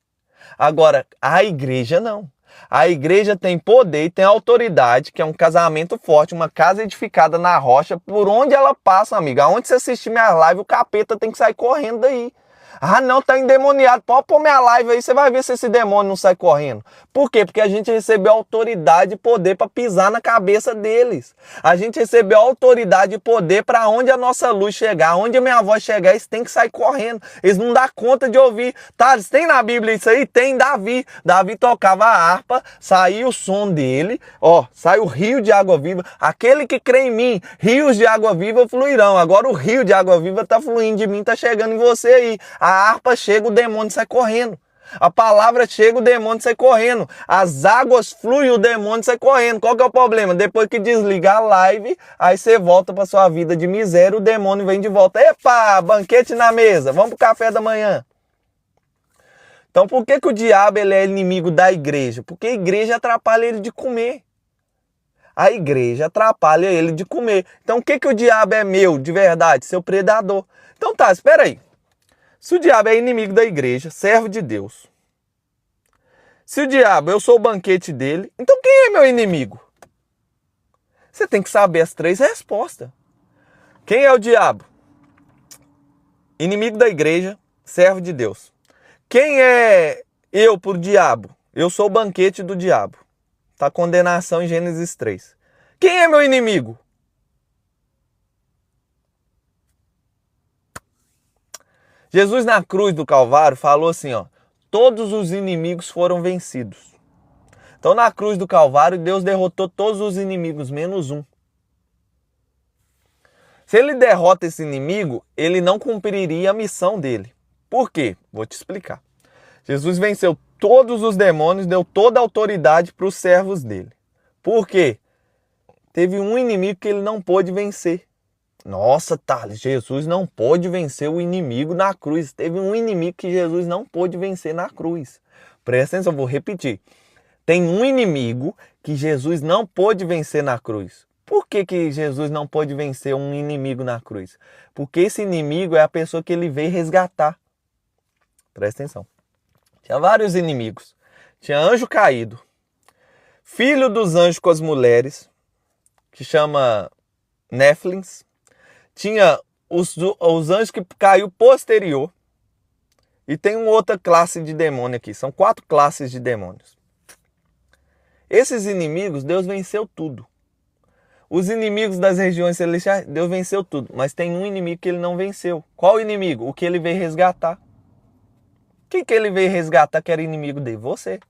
Agora, a igreja não. A igreja tem poder e tem autoridade, que é um casamento forte, uma casa edificada na rocha, por onde ela passa, amiga. Aonde você assistir minha live, o capeta tem que sair correndo daí. Ah, não, tá endemoniado. Pode pôr minha live aí, você vai ver se esse demônio não sai correndo. Por quê? Porque a gente recebeu autoridade e poder para pisar na cabeça deles. A gente recebeu autoridade e poder para onde a nossa luz chegar, onde a minha voz chegar, eles têm que sair correndo. Eles não dão conta de ouvir. Tá, tem na Bíblia isso aí? Tem Davi. Davi tocava a harpa, saía o som dele, ó, sai o rio de água viva. Aquele que crê em mim, rios de água viva fluirão. Agora o rio de água viva tá fluindo de mim, tá chegando em você aí. A harpa chega, o demônio sai correndo. A palavra chega, o demônio sai correndo. As águas fluem, o demônio sai correndo. Qual que é o problema? Depois que desliga a live, aí você volta para sua vida de miséria, o demônio vem de volta. Epa, banquete na mesa, vamos pro café da manhã. Então por que o diabo ele é inimigo da igreja? Porque a igreja atrapalha ele de comer. A igreja atrapalha ele de comer. Então o que o diabo é meu, de verdade? Seu predador. Então tá, espera aí. Se o diabo é inimigo da igreja, servo de Deus. Se o diabo, eu sou o banquete dele, então quem é meu inimigo? Você tem que saber as três respostas. Quem é o diabo? Inimigo da igreja, servo de Deus. Quem é eu por diabo? Eu sou o banquete do diabo. Está a condenação em Gênesis 3. Quem é meu inimigo? Jesus na cruz do Calvário falou assim, ó, todos os inimigos foram vencidos. Então na cruz do Calvário Deus derrotou todos os inimigos, menos um. Se ele derrota esse inimigo, ele não cumpriria a missão dele. Por quê? Vou te explicar. Jesus venceu todos os demônios, deu toda a autoridade para os servos dele. Por quê? Teve um inimigo que ele não pôde vencer. Nossa, Thales, Jesus não pôde vencer o inimigo na cruz. Teve um inimigo que Jesus não pôde vencer na cruz. Presta atenção, vou repetir. Tem um inimigo que Jesus não pôde vencer na cruz. Por que Jesus não pôde vencer um inimigo na cruz? Porque esse inimigo é a pessoa que ele veio resgatar. Presta atenção. Tinha vários inimigos. Tinha anjo caído. Filho dos anjos com as mulheres, que chama Néfilins. Tinha os anjos que caiu posterior. E tem uma outra classe de demônio aqui. São 4 classes de demônios. Esses inimigos, Deus venceu tudo. Os inimigos das regiões celestiais, Deus venceu tudo. Mas tem um inimigo que ele não venceu. Qual o inimigo? O que ele veio resgatar. Quem que ele veio resgatar que era inimigo dele? Você.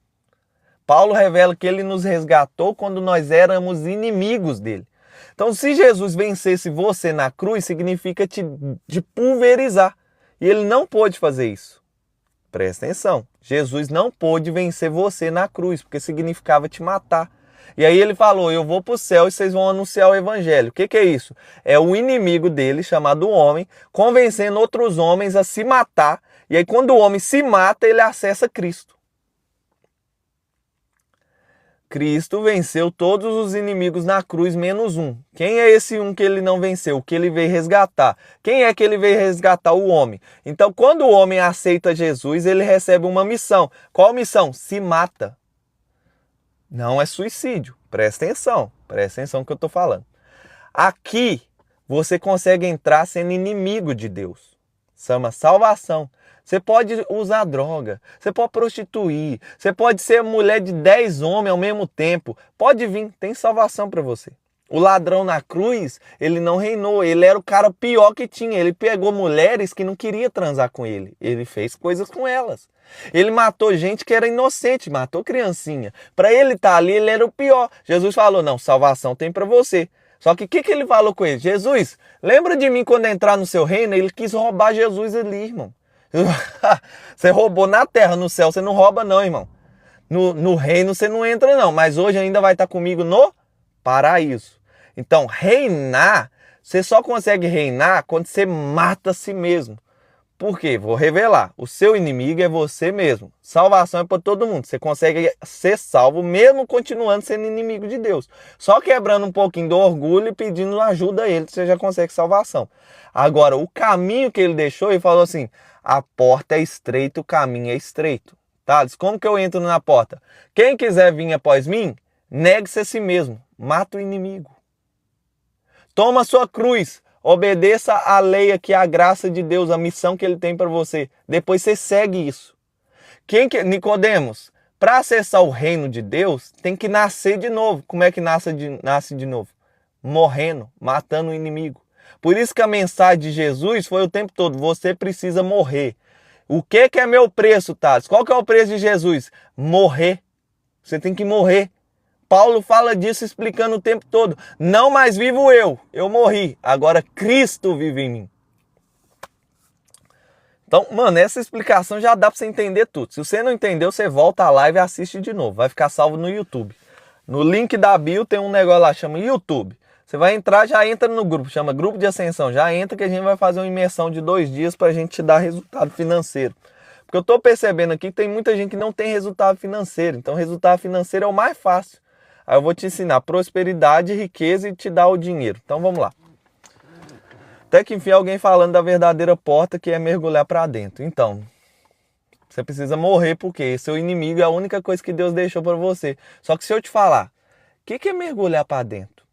Paulo revela que ele nos resgatou quando nós éramos inimigos dele. Então, se Jesus vencesse você na cruz, significa te pulverizar. E ele não pôde fazer isso. Presta atenção. Jesus não pôde vencer você na cruz, porque significava te matar. E aí ele falou, eu vou para o céu e vocês vão anunciar o evangelho. O que é isso? É o inimigo dele, chamado homem, convencendo outros homens a se matar. E aí quando o homem se mata, ele acessa Cristo. Cristo venceu todos os inimigos na cruz, menos um. Quem é esse um que ele não venceu? O que ele veio resgatar? Quem é que ele veio resgatar? O homem. Então, quando o homem aceita Jesus, ele recebe uma missão. Qual missão? Se mata. Não é suicídio. Presta atenção no que eu estou falando. Aqui, você consegue entrar sendo inimigo de Deus. Chama salvação. Você pode usar droga, você pode prostituir, você pode ser mulher de 10 homens ao mesmo tempo. Pode vir, tem salvação para você. O ladrão na cruz, ele não reinou, ele era o cara pior que tinha. Ele pegou mulheres que não queriam transar com ele. Ele fez coisas com elas. Ele matou gente que era inocente, matou criancinha. Para ele estar ali, ele era o pior. Jesus falou, não, salvação tem para você. Só que o que ele falou com ele? Jesus, lembra de mim quando entrar no seu reino? Ele quis roubar Jesus ali, irmão. Você roubou na terra, no céu você não rouba não, irmão. No reino você não entra não, mas hoje ainda vai estar comigo no paraíso. Então reinar, você só consegue reinar quando você mata a si mesmo. Por quê? Vou revelar. O seu inimigo é você mesmo. Salvação é para todo mundo. Você consegue ser salvo mesmo continuando sendo inimigo de Deus. Só quebrando um pouquinho do orgulho e pedindo ajuda a ele, você já consegue salvação. Agora, o caminho que ele deixou, ele falou assim, a porta é estreita, o caminho é estreito. Thales, como que eu entro na porta? Quem quiser vir após mim, negue-se a si mesmo. Mata o inimigo. Toma sua cruz. Obedeça a lei aqui, a graça de Deus, a missão que ele tem para você. Depois você segue isso. Nicodemos, para acessar o reino de Deus, tem que nascer de novo. Como é que nasce de novo? Morrendo, matando o inimigo. Por isso que a mensagem de Jesus foi o tempo todo, você precisa morrer. O que é meu preço, Thales? Qual que é o preço de Jesus? Morrer. Você tem que morrer. Paulo fala disso explicando o tempo todo. Não mais vivo eu morri. Agora Cristo vive em mim. Então, mano, essa explicação já dá para você entender tudo. Se você não entendeu, você volta à live e assiste de novo. Vai ficar salvo no YouTube. No link da bio tem um negócio lá, chama YouTube. Você vai entrar, já entra no grupo, chama Grupo de Ascensão. Já entra que a gente vai fazer uma imersão de 2 dias para a gente te dar resultado financeiro. Porque eu estou percebendo aqui que tem muita gente que não tem resultado financeiro. Então, resultado financeiro é o mais fácil. Aí eu vou te ensinar prosperidade, riqueza e te dar o dinheiro. Então vamos lá. Até que enfim alguém falando da verdadeira porta que é mergulhar para dentro. Então, você precisa morrer porque seu inimigo é a única coisa que Deus deixou para você. Só que se eu te falar, o que é mergulhar para dentro?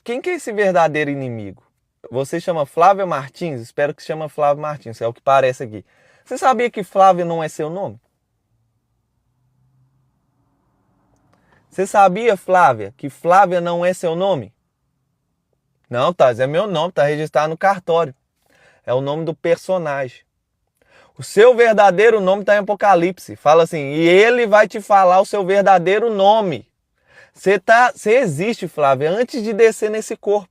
Quem que é esse verdadeiro inimigo? Você chama Flávia Martins? Espero que se chama Flávia Martins, é o que parece aqui. Você sabia que Flávia não é seu nome? Você sabia, Flávia, que Flávia não é seu nome? Não, Thales, é meu nome, está registrado no cartório. É o nome do personagem. O seu verdadeiro nome está em Apocalipse. Fala assim, e ele vai te falar o seu verdadeiro nome. Você existe, Flávia, antes de descer nesse corpo.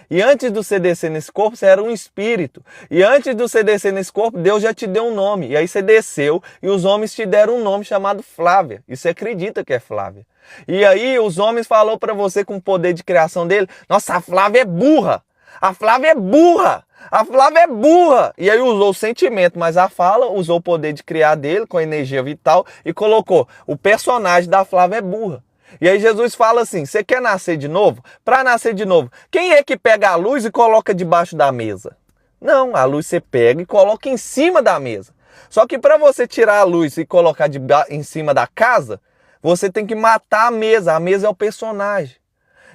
E antes de você descer nesse corpo, você era um espírito. E antes de você descer nesse corpo, Deus já te deu um nome. E aí você desceu e os homens te deram um nome chamado Flávia. E você acredita que é Flávia. E aí os homens falaram para você com o poder de criação dele, nossa, a Flávia é burra. A Flávia é burra. A Flávia é burra. E aí usou o sentimento, mas a fala usou o poder de criar dele com a energia vital e colocou, o personagem da Flávia é burra. E aí Jesus fala assim, você quer nascer de novo? Para nascer de novo, quem é que pega a luz e coloca debaixo da mesa? Não, a luz você pega e coloca em cima da mesa. Só que para você tirar a luz e colocar em cima da casa, você tem que matar a mesa é o personagem.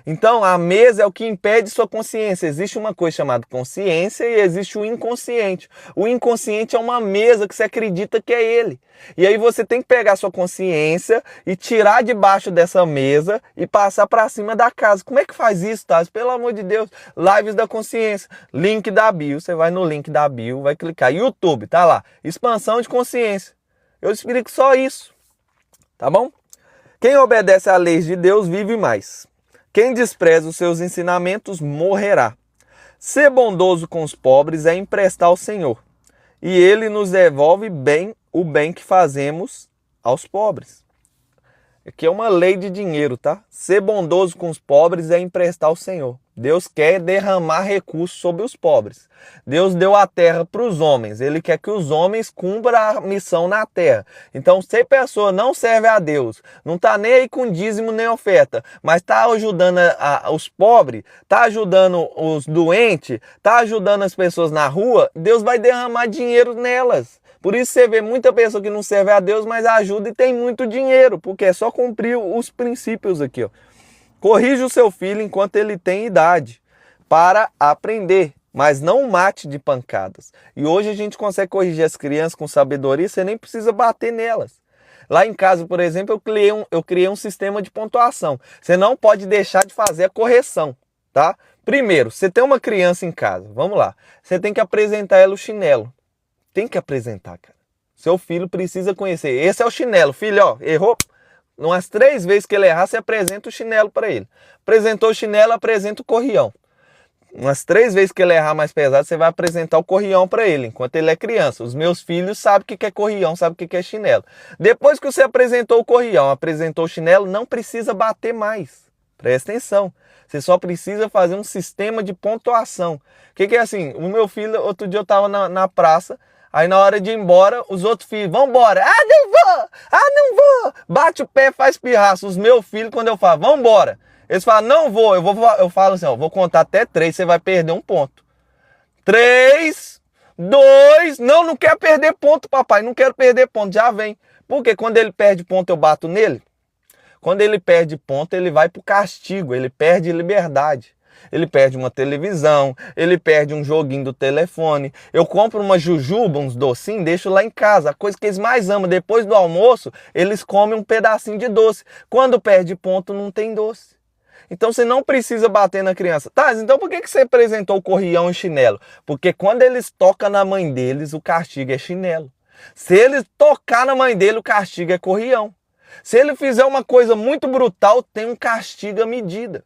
Então, a mesa é o que impede sua consciência. Existe uma coisa chamada consciência e existe o inconsciente. O inconsciente é uma mesa que você acredita que é ele. E aí você tem que pegar sua consciência e tirar debaixo dessa mesa e passar para cima da casa. Como é que faz isso, Thales? Pelo amor de Deus. Lives da consciência. Link da bio. Você vai no link da bio, vai clicar. YouTube, tá lá. Expansão de consciência. Eu explico só isso. Tá bom? Quem obedece à lei de Deus vive mais. Quem despreza os seus ensinamentos morrerá. Ser bondoso com os pobres é emprestar ao Senhor, e Ele nos devolve bem o bem que fazemos aos pobres. Aqui é uma lei de dinheiro, tá? Ser bondoso com os pobres é emprestar ao Senhor. Deus quer derramar recursos sobre os pobres. Deus deu a terra para os homens. Ele quer que os homens cumpram a missão na terra. Então, se a pessoa não serve a Deus, não está nem aí com dízimo nem oferta, mas está ajudando os pobres, está ajudando os doentes, está ajudando as pessoas na rua, Deus vai derramar dinheiro nelas. Por isso você vê muita pessoa que não serve a Deus, mas ajuda e tem muito dinheiro, porque é só cumprir os princípios aqui, ó. Corrija o seu filho enquanto ele tem idade, para aprender, mas não o mate de pancadas. E hoje a gente consegue corrigir as crianças com sabedoria, você nem precisa bater nelas. Lá em casa, por exemplo, eu criei um sistema de pontuação. Você não pode deixar de fazer a correção, tá? Primeiro, você tem uma criança em casa, vamos lá. Você tem que apresentar ela o chinelo. Tem que apresentar, cara. Seu filho precisa conhecer. Esse é o chinelo. Filho, ó, errou. Umas 3 vezes que ele errar, você apresenta o chinelo para ele. Apresentou o chinelo, apresenta o corrião. Umas 3 vezes que ele errar mais pesado, você vai apresentar o corrião para ele, enquanto ele é criança. Os meus filhos sabem o que é corrião, sabem o que é chinelo. Depois que você apresentou o corrião, apresentou o chinelo, não precisa bater mais. Presta atenção. Você só precisa fazer um sistema de pontuação. O que é assim? O meu filho, outro dia eu estava na praça, aí na hora de ir embora, os outros filhos, vão embora. Ah, não vou! Ah, não vou! Bate o pé, faz pirraça. Os meus filhos, quando eu falo, vão embora. Eles falam, não vou. Eu falo assim, ó, vou contar até 3, você vai perder um ponto. 3, 2, não quero perder ponto, papai, não quero perder ponto, já vem. Porque quando ele perde ponto, eu bato nele. Quando ele perde ponto, ele vai para o castigo, ele perde liberdade. Ele perde uma televisão, ele perde um joguinho do telefone. Eu compro uma jujuba, uns docinhos, deixo lá em casa. A coisa que eles mais amam, depois do almoço, eles comem um pedacinho de doce. Quando perde ponto, não tem doce. Então você não precisa bater na criança. Tá, então por que você apresentou o corrião e chinelo? Porque quando eles tocam na mãe deles, o castigo é chinelo. Se eles tocar na mãe dele, o castigo é corrião. Se ele fizer uma coisa muito brutal, tem um castigo à medida.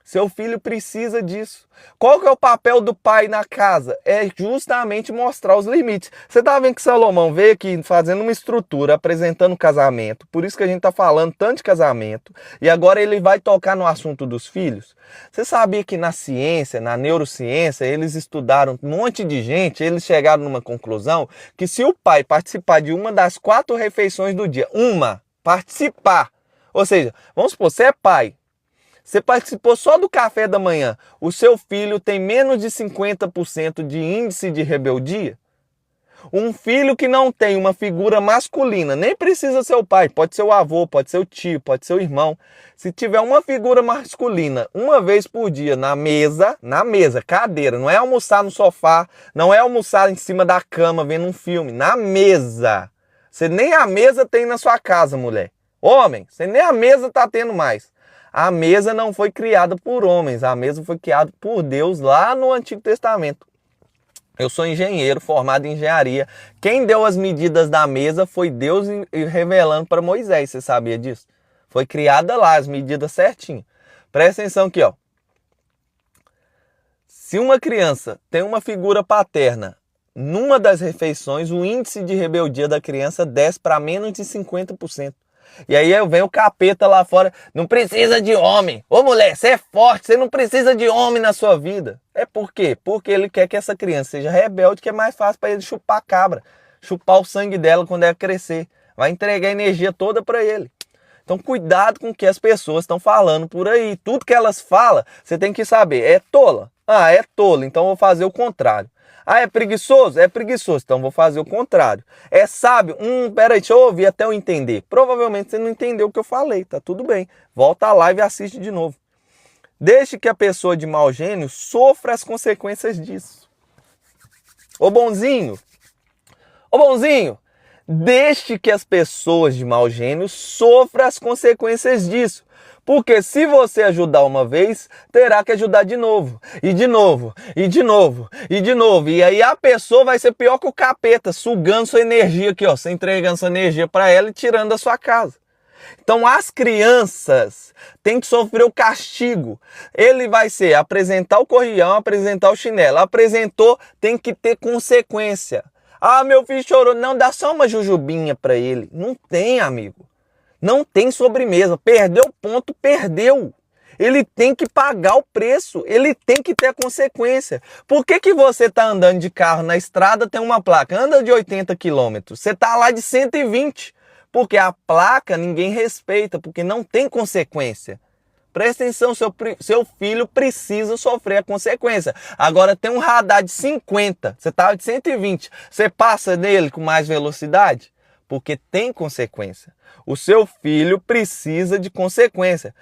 Seu filho precisa disso. Qual que é o papel do pai na casa? É justamente mostrar os limites. Você tá vendo que Salomão veio aqui fazendo uma estrutura, apresentando o casamento. Por isso que a gente tá falando tanto de casamento. E agora ele vai tocar no assunto dos filhos. Você sabia que na ciência, na neurociência, eles estudaram um monte de gente, eles chegaram numa conclusão que se o pai participar de uma das 4 refeições do dia, participar, ou seja, vamos supor, você é pai, você participou só do café da manhã, o seu filho tem menos de 50% de índice de rebeldia? Um filho que não tem uma figura masculina, nem precisa ser o pai, pode ser o avô, pode ser o tio, pode ser o irmão. Se tiver uma figura masculina uma vez por dia na mesa, cadeira, não é almoçar no sofá, não é almoçar em cima da cama vendo um filme, na mesa. Você nem a mesa tem na sua casa, mulher. Homem, você nem a mesa tá tendo mais. A mesa não foi criada por homens, a mesa foi criada por Deus lá no Antigo Testamento. Eu sou engenheiro, formado em engenharia. Quem deu as medidas da mesa foi Deus revelando para Moisés, você sabia disso? Foi criada lá as medidas certinho. Presta atenção aqui, ó. Se uma criança tem uma figura paterna numa das refeições, o índice de rebeldia da criança desce para menos de 50%. E aí vem o capeta lá fora, não precisa de homem. Ô mulher, você é forte, você não precisa de homem na sua vida. É por quê? Porque ele quer que essa criança seja rebelde, que é mais fácil para ele chupar a cabra, chupar o sangue dela quando ela crescer. Vai entregar a energia toda para ele. Então cuidado com o que as pessoas estão falando por aí. Tudo que elas falam, você tem que saber. É tola? Ah, é tola, então eu vou fazer o contrário. Ah, é preguiçoso? É preguiçoso, então vou fazer o contrário. É sábio? Peraí, deixa eu ouvir até eu entender. Provavelmente você não entendeu o que eu falei, tá tudo bem. Volta à live e assiste de novo. Deixe que a pessoa de mau gênio sofra as consequências disso. Ô bonzinho, deixe que as pessoas de mau gênio sofram as consequências disso. Porque se você ajudar uma vez, terá que ajudar de novo, e de novo, e de novo, e de novo. E aí a pessoa vai ser pior que o capeta, sugando sua energia aqui, ó, você entregando sua energia para ela e tirando da sua casa. Então as crianças têm que sofrer o castigo. Ele vai ser apresentar o corrião, apresentar o chinelo. Apresentou, tem que ter consequência. Ah, meu filho chorou. Não, dá só uma jujubinha para ele. Não tem, amigo. Não tem sobremesa. Perdeu ponto, perdeu. Ele tem que pagar o preço. Ele tem que ter a consequência. Por que você está andando de carro na estrada, tem uma placa, anda de 80 km. Você está lá de 120. Porque a placa ninguém respeita, porque não tem consequência. Presta atenção, seu filho precisa sofrer a consequência. Agora tem um radar de 50, você está de 120. Você passa nele com mais velocidade? Porque tem consequência. O seu filho precisa de consequência.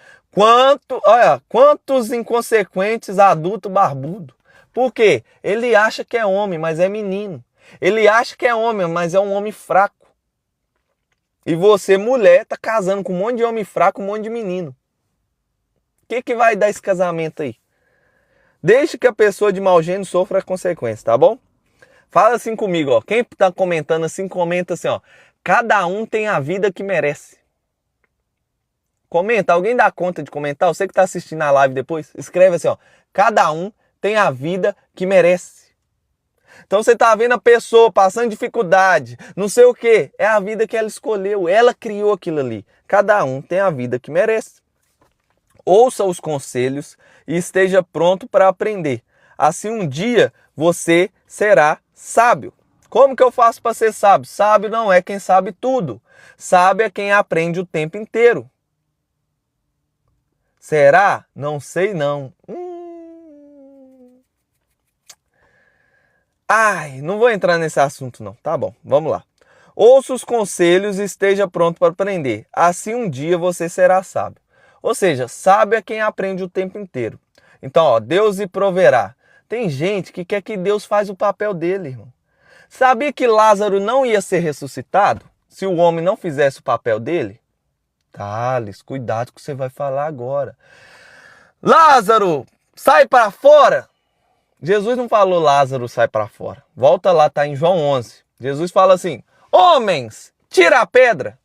Quantos inconsequentes adultos barbudo? Por quê? Ele acha que é homem, mas é menino. Ele acha que é homem, mas é um homem fraco. E você, mulher, tá casando com um monte de homem fraco, um monte de menino. O que vai dar esse casamento aí? Deixe que a pessoa de mau gênio sofra a consequência, tá bom? Fala assim comigo, ó. Quem tá comentando assim, comenta assim, ó. Cada um tem a vida que merece. Comenta, alguém dá conta de comentar? Você que tá assistindo a live depois, escreve assim, ó. Cada um tem a vida que merece. Então você está vendo a pessoa passando dificuldade, não sei o quê. É a vida que ela escolheu, ela criou aquilo ali. Cada um tem a vida que merece. Ouça os conselhos e esteja pronto para aprender. Assim um dia você será sábio. Como que eu faço para ser sábio? Sábio não é quem sabe tudo. Sábio é quem aprende o tempo inteiro. Será? Não sei não. Ai, não vou entrar nesse assunto não. Tá bom, vamos lá. Ouça os conselhos e esteja pronto para aprender. Assim um dia você será sábio. Ou seja, sábio é quem aprende o tempo inteiro. Então, ó, Deus lhe proverá. Tem gente que quer que Deus faz o papel dele, irmão. Sabia que Lázaro não ia ser ressuscitado se o homem não fizesse o papel dele? Thales, cuidado com o que você vai falar agora. Lázaro, sai para fora! Jesus não falou Lázaro, sai para fora. Volta lá, tá em João 11. Jesus fala assim, homens, tira a pedra.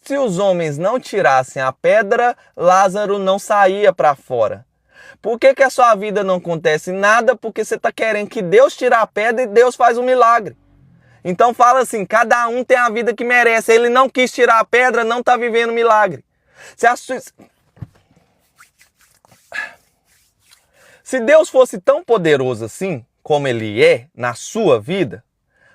Se os homens não tirassem a pedra, Lázaro não saía para fora. Por que a sua vida não acontece nada? Porque você está querendo que Deus tire a pedra e Deus faz um milagre. Então fala assim, cada um tem a vida que merece. Ele não quis tirar a pedra, não está vivendo milagre. Se Deus fosse tão poderoso assim, como Ele é na sua vida,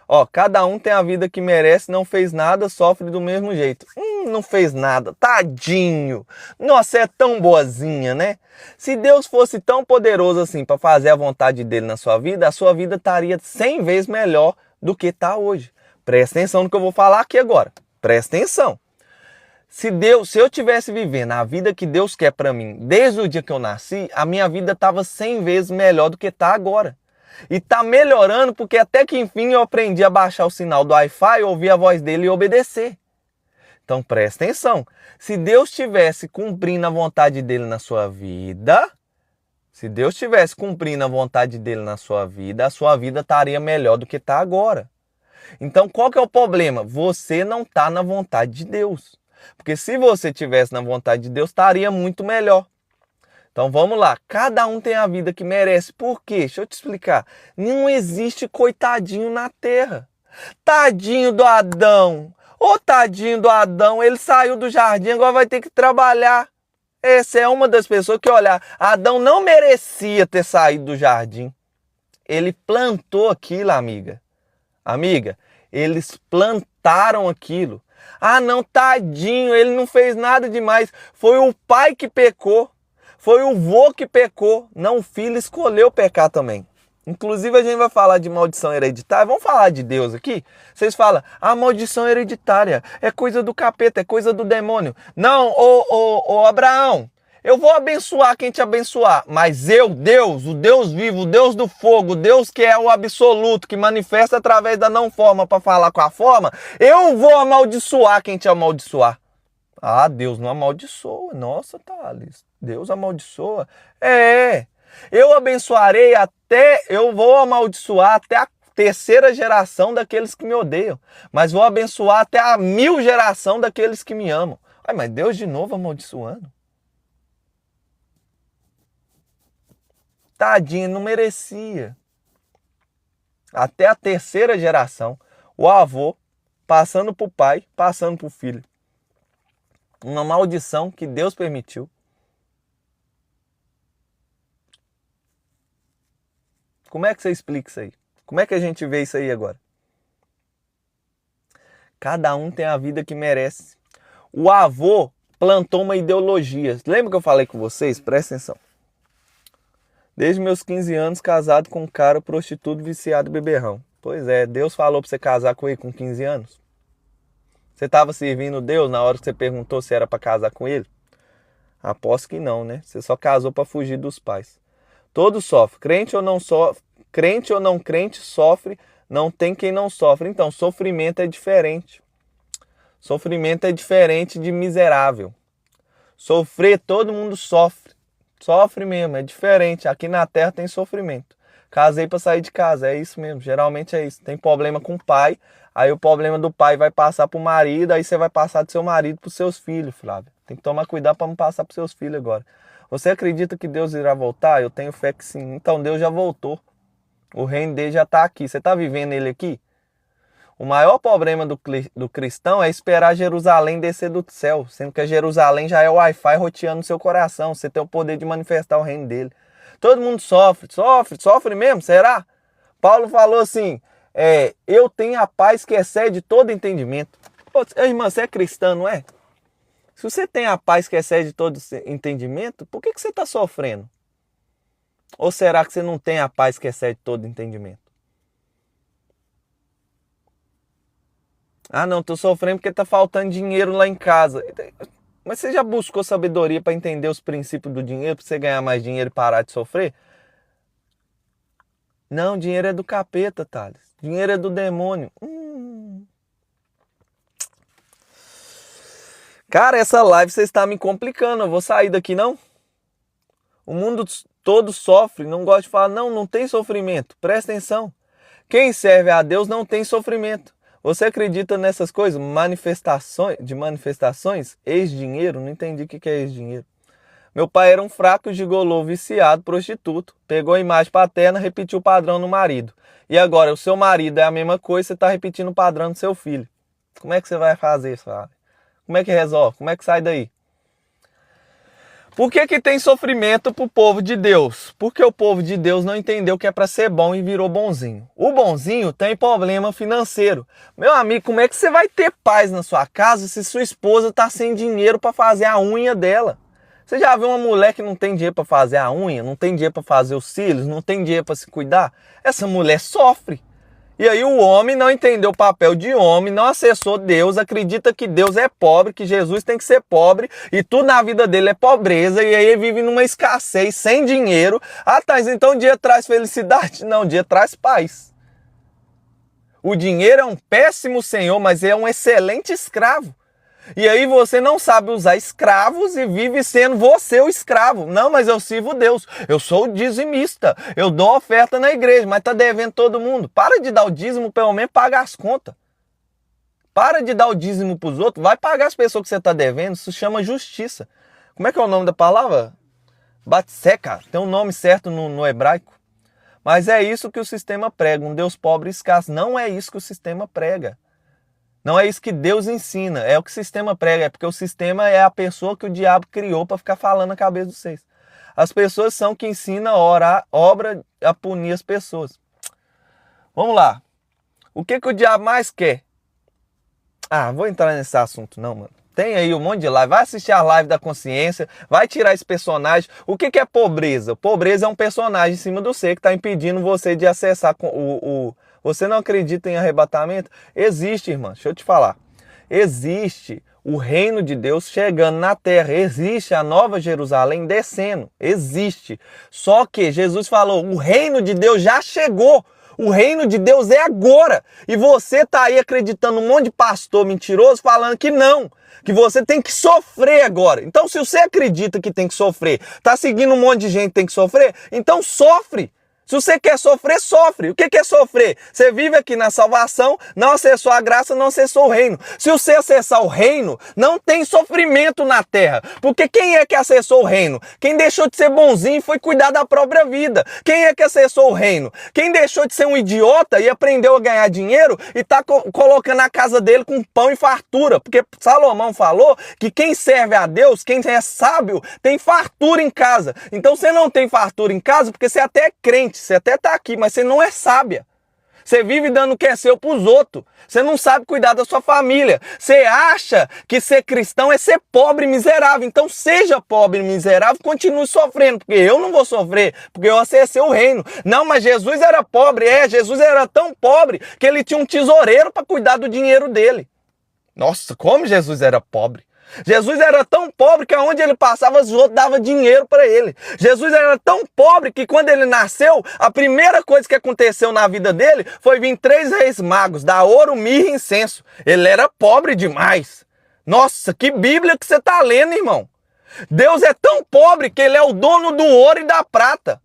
ó, cada um tem a vida que merece, não fez nada, sofre do mesmo jeito. Não fez nada, tadinho. Nossa, é tão boazinha, né? Se Deus fosse tão poderoso assim para fazer a vontade dele na sua vida, a sua vida estaria 100 vezes melhor do que está hoje. Presta atenção no que eu vou falar aqui agora. Presta atenção. Se eu tivesse vivendo a vida que Deus quer para mim desde o dia que eu nasci, a minha vida estava 100 vezes melhor do que está agora. E está melhorando porque até que enfim eu aprendi a baixar o sinal do Wi-Fi, ouvir a voz dele e obedecer. Então presta atenção. Se Deus estivesse cumprindo a vontade dele na sua vida, a sua vida estaria melhor do que está agora. Então qual que é o problema? Você não está na vontade de Deus. Porque se você estivesse na vontade de Deus, estaria muito melhor. Então vamos lá, cada um tem a vida que merece. Por quê? Deixa eu te explicar. Não existe coitadinho na terra. Tadinho do Adão. Ô tadinho do Adão, ele saiu do jardim, agora vai ter que trabalhar. Essa é uma das pessoas que, olha, Adão não merecia ter saído do jardim. Ele plantou aquilo, amiga. Amiga, eles plantaram aquilo. Ah não, tadinho, ele não fez nada demais. Foi o pai que pecou. Foi o vô que pecou. Não, o filho escolheu pecar também. Inclusive a gente vai falar de maldição hereditária. Vamos falar de Deus aqui? Vocês falam, a maldição hereditária é coisa do capeta, é coisa do demônio. Não, ô Abraão, eu vou abençoar quem te abençoar. Mas eu, Deus, o Deus vivo, o Deus do fogo, o Deus que é o absoluto, que manifesta através da não forma para falar com a forma, eu vou amaldiçoar quem te amaldiçoar. Ah, Deus não amaldiçoa. Nossa, Thales, Deus amaldiçoa. Eu vou amaldiçoar até a terceira geração daqueles que me odeiam. Mas vou abençoar até a 1000 geração daqueles que me amam. Ai, mas Deus de novo amaldiçoando. Tadinho, não merecia. Até a terceira geração. O avô passando para o pai, passando para o filho. Uma maldição que Deus permitiu. Como é que você explica isso aí? Como é que a gente vê isso aí agora? Cada um tem a vida que merece. O avô plantou uma ideologia. Lembra que eu falei com vocês? Presta atenção. Desde meus 15 anos, casado com um cara prostituto, viciado e beberrão. Pois é, Deus falou para você casar com ele com 15 anos? Você estava servindo Deus na hora que você perguntou se era para casar com ele? Aposto que não, né? Você só casou para fugir dos pais. Todos sofrem. Crente ou não crente, sofre. Não tem quem não sofre. Então, sofrimento é diferente. Sofrimento é diferente de miserável. Sofrer, todo mundo sofre. Sofre mesmo, é diferente. Aqui na terra tem sofrimento. Casei para sair de casa, é isso mesmo. Geralmente é isso. Tem problema com o pai, aí o problema do pai vai passar para o marido, aí você vai passar do seu marido para os seus filhos, Flávio. Tem que tomar cuidado para não passar para os seus filhos agora. Você acredita que Deus irá voltar? Eu tenho fé que sim. Então Deus já voltou. O reino dele já está aqui. Você está vivendo ele aqui? O maior problema do cristão é esperar Jerusalém descer do céu, sendo que a Jerusalém já é o Wi-Fi roteando no seu coração. Você tem o poder de manifestar o reino dele. Todo mundo sofre mesmo, será? Paulo falou assim, eu tenho a paz que excede todo entendimento. Pô, irmã, você é cristã, não é? Se você tem a paz que excede todo entendimento, por que você está sofrendo? Ou será que você não tem a paz que excede todo entendimento? Ah, não, tô sofrendo porque tá faltando dinheiro lá em casa. Mas você já buscou sabedoria para entender os princípios do dinheiro, para você ganhar mais dinheiro e parar de sofrer? Não, dinheiro é do capeta, Thales. Dinheiro é do demônio. Cara, essa live você está me complicando. Eu vou sair daqui, não? O mundo todo sofre. Não gosta de falar, não tem sofrimento. Presta atenção. Quem serve a Deus não tem sofrimento. Você acredita nessas coisas? Manifestações? Ex-dinheiro? Não entendi o que é ex-dinheiro. Meu pai era um fraco gigolô, viciado, prostituto. Pegou a imagem paterna, repetiu o padrão no marido. E agora, o seu marido é a mesma coisa, você está repetindo o padrão do seu filho. Como é que você vai fazer isso, Fábio? Como é que resolve? Como é que sai daí? Por que tem sofrimento pro povo de Deus? Porque o povo de Deus não entendeu que é para ser bom e virou bonzinho. O bonzinho tem problema financeiro. Meu amigo, como é que você vai ter paz na sua casa se sua esposa tá sem dinheiro para fazer a unha dela? Você já viu uma mulher que não tem dinheiro para fazer a unha, não tem dinheiro para fazer os cílios, não tem dinheiro para se cuidar? Essa mulher sofre. E aí o homem não entendeu o papel de homem, não acessou Deus, acredita que Deus é pobre, que Jesus tem que ser pobre, e tudo na vida dele é pobreza, e aí ele vive numa escassez, sem dinheiro. Ah, Thais, então o dia traz felicidade? Não, o dia traz paz. O dinheiro é um péssimo senhor, mas é um excelente escravo. E aí você não sabe usar escravos e vive sendo você o escravo. Não, mas eu sirvo Deus. Eu sou o dizimista. Eu dou oferta na igreja, mas tá devendo todo mundo. Para de dar o dízimo, pelo menos paga as contas. Para de dar o dízimo pros outros. Vai pagar as pessoas que você tá devendo. Isso chama justiça. Como é que é o nome da palavra? Batseca. Tem um nome certo no hebraico. Mas é isso que o sistema prega. Um Deus pobre e escasso. Não é isso que o sistema prega. Não é isso que Deus ensina, é o que o sistema prega, é porque o sistema é a pessoa que o diabo criou para ficar falando na cabeça de vocês. As pessoas são que ensinam a obra a punir as pessoas. Vamos lá. O que o diabo mais quer? Ah, vou entrar nesse assunto não, mano. Tem aí um monte de live, vai assistir a live da consciência, vai tirar esse personagem. O que é pobreza? Pobreza é um personagem em cima do ser que está impedindo você de acessar Você não acredita em arrebatamento? Existe, irmã. Deixa eu te falar. Existe o reino de Deus chegando na terra. Existe a nova Jerusalém descendo. Existe. Só que Jesus falou, o reino de Deus já chegou. O reino de Deus é agora. E você tá aí acreditando um monte de pastor mentiroso falando que não. Que você tem que sofrer agora. Então, se você acredita que tem que sofrer, tá seguindo um monte de gente que tem que sofrer, então sofre. Se você quer sofrer, sofre. O que é sofrer? Você vive aqui na salvação, não acessou a graça, não acessou o reino. Se você acessar o reino, não tem sofrimento na terra. Porque quem é que acessou o reino? Quem deixou de ser bonzinho foi cuidar da própria vida. Quem é que acessou o reino? Quem deixou de ser um idiota e aprendeu a ganhar dinheiro e está colocando a casa dele com pão e fartura. Porque Salomão falou que quem serve a Deus, quem é sábio, tem fartura em casa. Então você não tem fartura em casa porque você até é crente. Você até está aqui, mas você não é sábia. Você vive dando o que é seu para os outros. Você não sabe cuidar da sua família. Você acha que ser cristão é ser pobre e miserável. Então seja pobre e miserável, continue sofrendo. Porque eu não vou sofrer, porque eu acessei o reino. Não, mas Jesus era pobre. Jesus era tão pobre que ele tinha um tesoureiro para cuidar do dinheiro dele. Nossa, como Jesus era pobre. Jesus era tão pobre que aonde ele passava, os outros davam dinheiro para ele. Jesus era tão pobre que quando ele nasceu, a primeira coisa que aconteceu na vida dele foi vir 3 reis magos, dar ouro, mirra e incenso. Ele era pobre demais. Nossa, que Bíblia que você está lendo, irmão. Deus é tão pobre que ele é o dono do ouro e da prata.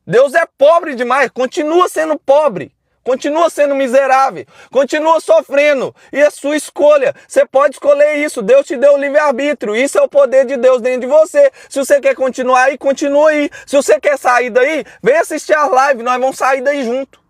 Deus é pobre demais, continua sendo pobre. Continua sendo miserável, continua sofrendo, e é sua escolha. Você pode escolher isso, Deus te deu o livre-arbítrio, isso é o poder de Deus dentro de você. Se você quer continuar aí, continua aí. Se você quer sair daí, vem assistir as lives, nós vamos sair daí junto.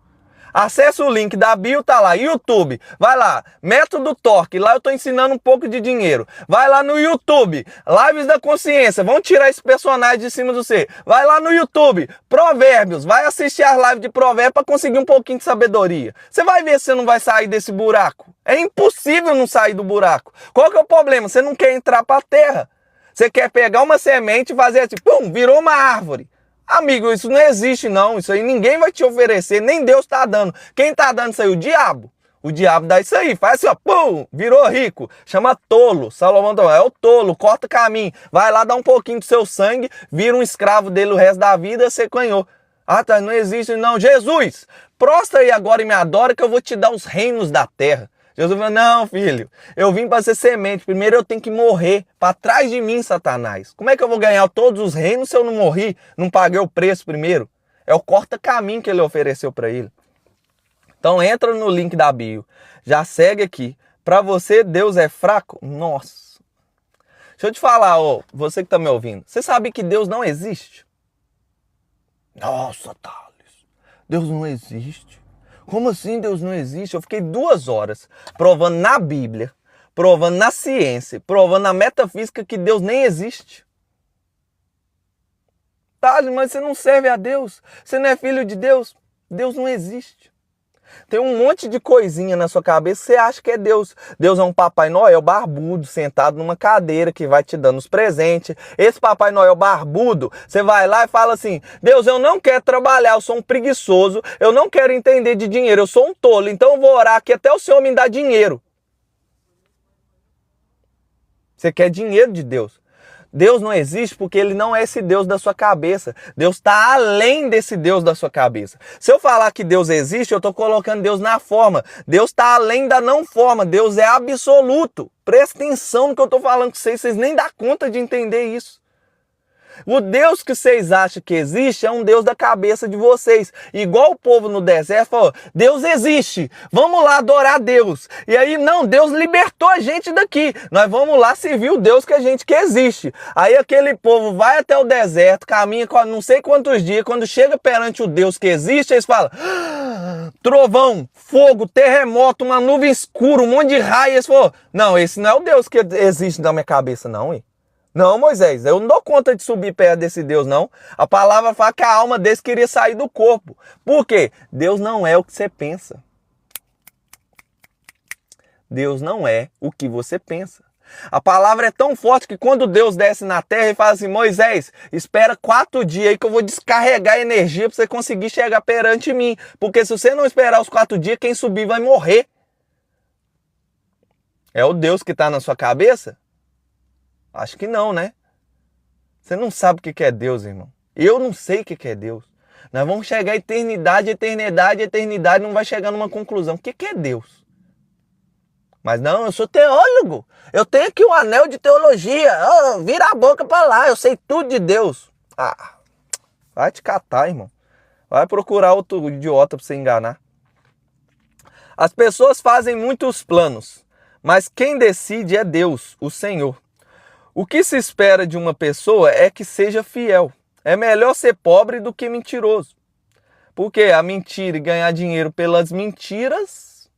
Acesse o link da bio, tá lá, YouTube, vai lá, Método Torque, lá eu tô ensinando um pouco de dinheiro. Vai lá no YouTube, Lives da Consciência, vamos tirar esse personagem de cima do você. Vai lá no YouTube, Provérbios, vai assistir as lives de Provérbios para conseguir um pouquinho de sabedoria. Você vai ver se você não vai sair desse buraco. É impossível não sair do buraco. Qual que é o problema? Você não quer entrar para a terra. Você quer pegar uma semente e fazer assim, pum, virou uma árvore. Amigo, isso não existe não, isso aí ninguém vai te oferecer, nem Deus está dando. Quem está dando isso aí? O diabo. O diabo dá isso aí, faz assim, ó, pum, virou rico. Chama tolo, Salomão é o tolo, corta caminho. Vai lá dar um pouquinho do seu sangue, vira um escravo dele o resto da vida, você ganhou. Ah, tá, não existe não. Jesus, prostra aí agora e me adora que eu vou te dar os reinos da terra. Jesus falou, não, filho, eu vim para ser semente, primeiro eu tenho que morrer, para trás de mim, Satanás. Como é que eu vou ganhar todos os reinos se eu não morri, não paguei o preço primeiro? É o corta-caminho que ele ofereceu para ele. Então entra no link da bio, já segue aqui. Para você, Deus é fraco? Nossa. Deixa eu te falar, ó, você que está me ouvindo, você sabe que Deus não existe? Nossa, Thales, Deus não existe. Como assim Deus não existe? Eu fiquei 2 horas provando na Bíblia, provando na ciência, provando na metafísica que Deus nem existe. Tá, mas você não serve a Deus, você não é filho de Deus. Deus não existe. Tem um monte de coisinha na sua cabeça que você acha que é Deus. Deus é um Papai Noel barbudo, sentado numa cadeira que vai te dando os presentes. Esse Papai Noel barbudo, você vai lá e fala assim, Deus, eu não quero trabalhar, eu sou um preguiçoso, eu não quero entender de dinheiro, eu sou um tolo, então eu vou orar aqui até o Senhor me dar dinheiro. Você quer dinheiro de Deus. Deus não existe porque ele não é esse Deus da sua cabeça. Deus está além desse Deus da sua cabeça. Se eu falar que Deus existe, eu estou colocando Deus na forma. Deus está além da não forma. Deus é absoluto. Presta atenção no que eu estou falando com vocês. Vocês nem dão conta de entender isso. O Deus que vocês acham que existe é um Deus da cabeça de vocês. Igual o povo no deserto falou, Deus existe, vamos lá adorar a Deus. E aí, não, Deus libertou a gente daqui. Nós vamos lá servir o Deus que a gente que existe. Aí aquele povo vai até o deserto, caminha não sei quantos dias, quando chega perante o Deus que existe, eles falam, trovão, fogo, terremoto, uma nuvem escura, um monte de raio. Eles falam, não, esse não é o Deus que existe na minha cabeça, não, hein? Não, Moisés, eu não dou conta de subir perto desse Deus, não. A palavra fala que a alma desse queria sair do corpo. Por quê? Deus não é o que você pensa. Deus não é o que você pensa. A palavra é tão forte que quando Deus desce na terra e fala assim, Moisés, espera 4 dias aí que eu vou descarregar energia para você conseguir chegar perante mim. Porque se você não esperar os 4 dias, quem subir vai morrer. É o Deus que está na sua cabeça? Acho que não, né? Você não sabe o que é Deus, irmão. Eu não sei o que é Deus. Nós vamos chegar à eternidade, eternidade, não vai chegar numa conclusão. O que é Deus? Mas não, eu sou teólogo. Eu tenho aqui um anel de teologia. Oh, vira a boca pra lá, eu sei tudo de Deus. Ah, vai te catar, irmão. Vai procurar outro idiota pra você enganar. As pessoas fazem muitos planos, mas quem decide é Deus, o Senhor. O que se espera de uma pessoa é que seja fiel. É melhor ser pobre do que mentiroso. Porque a mentira e ganhar dinheiro pelas mentiras,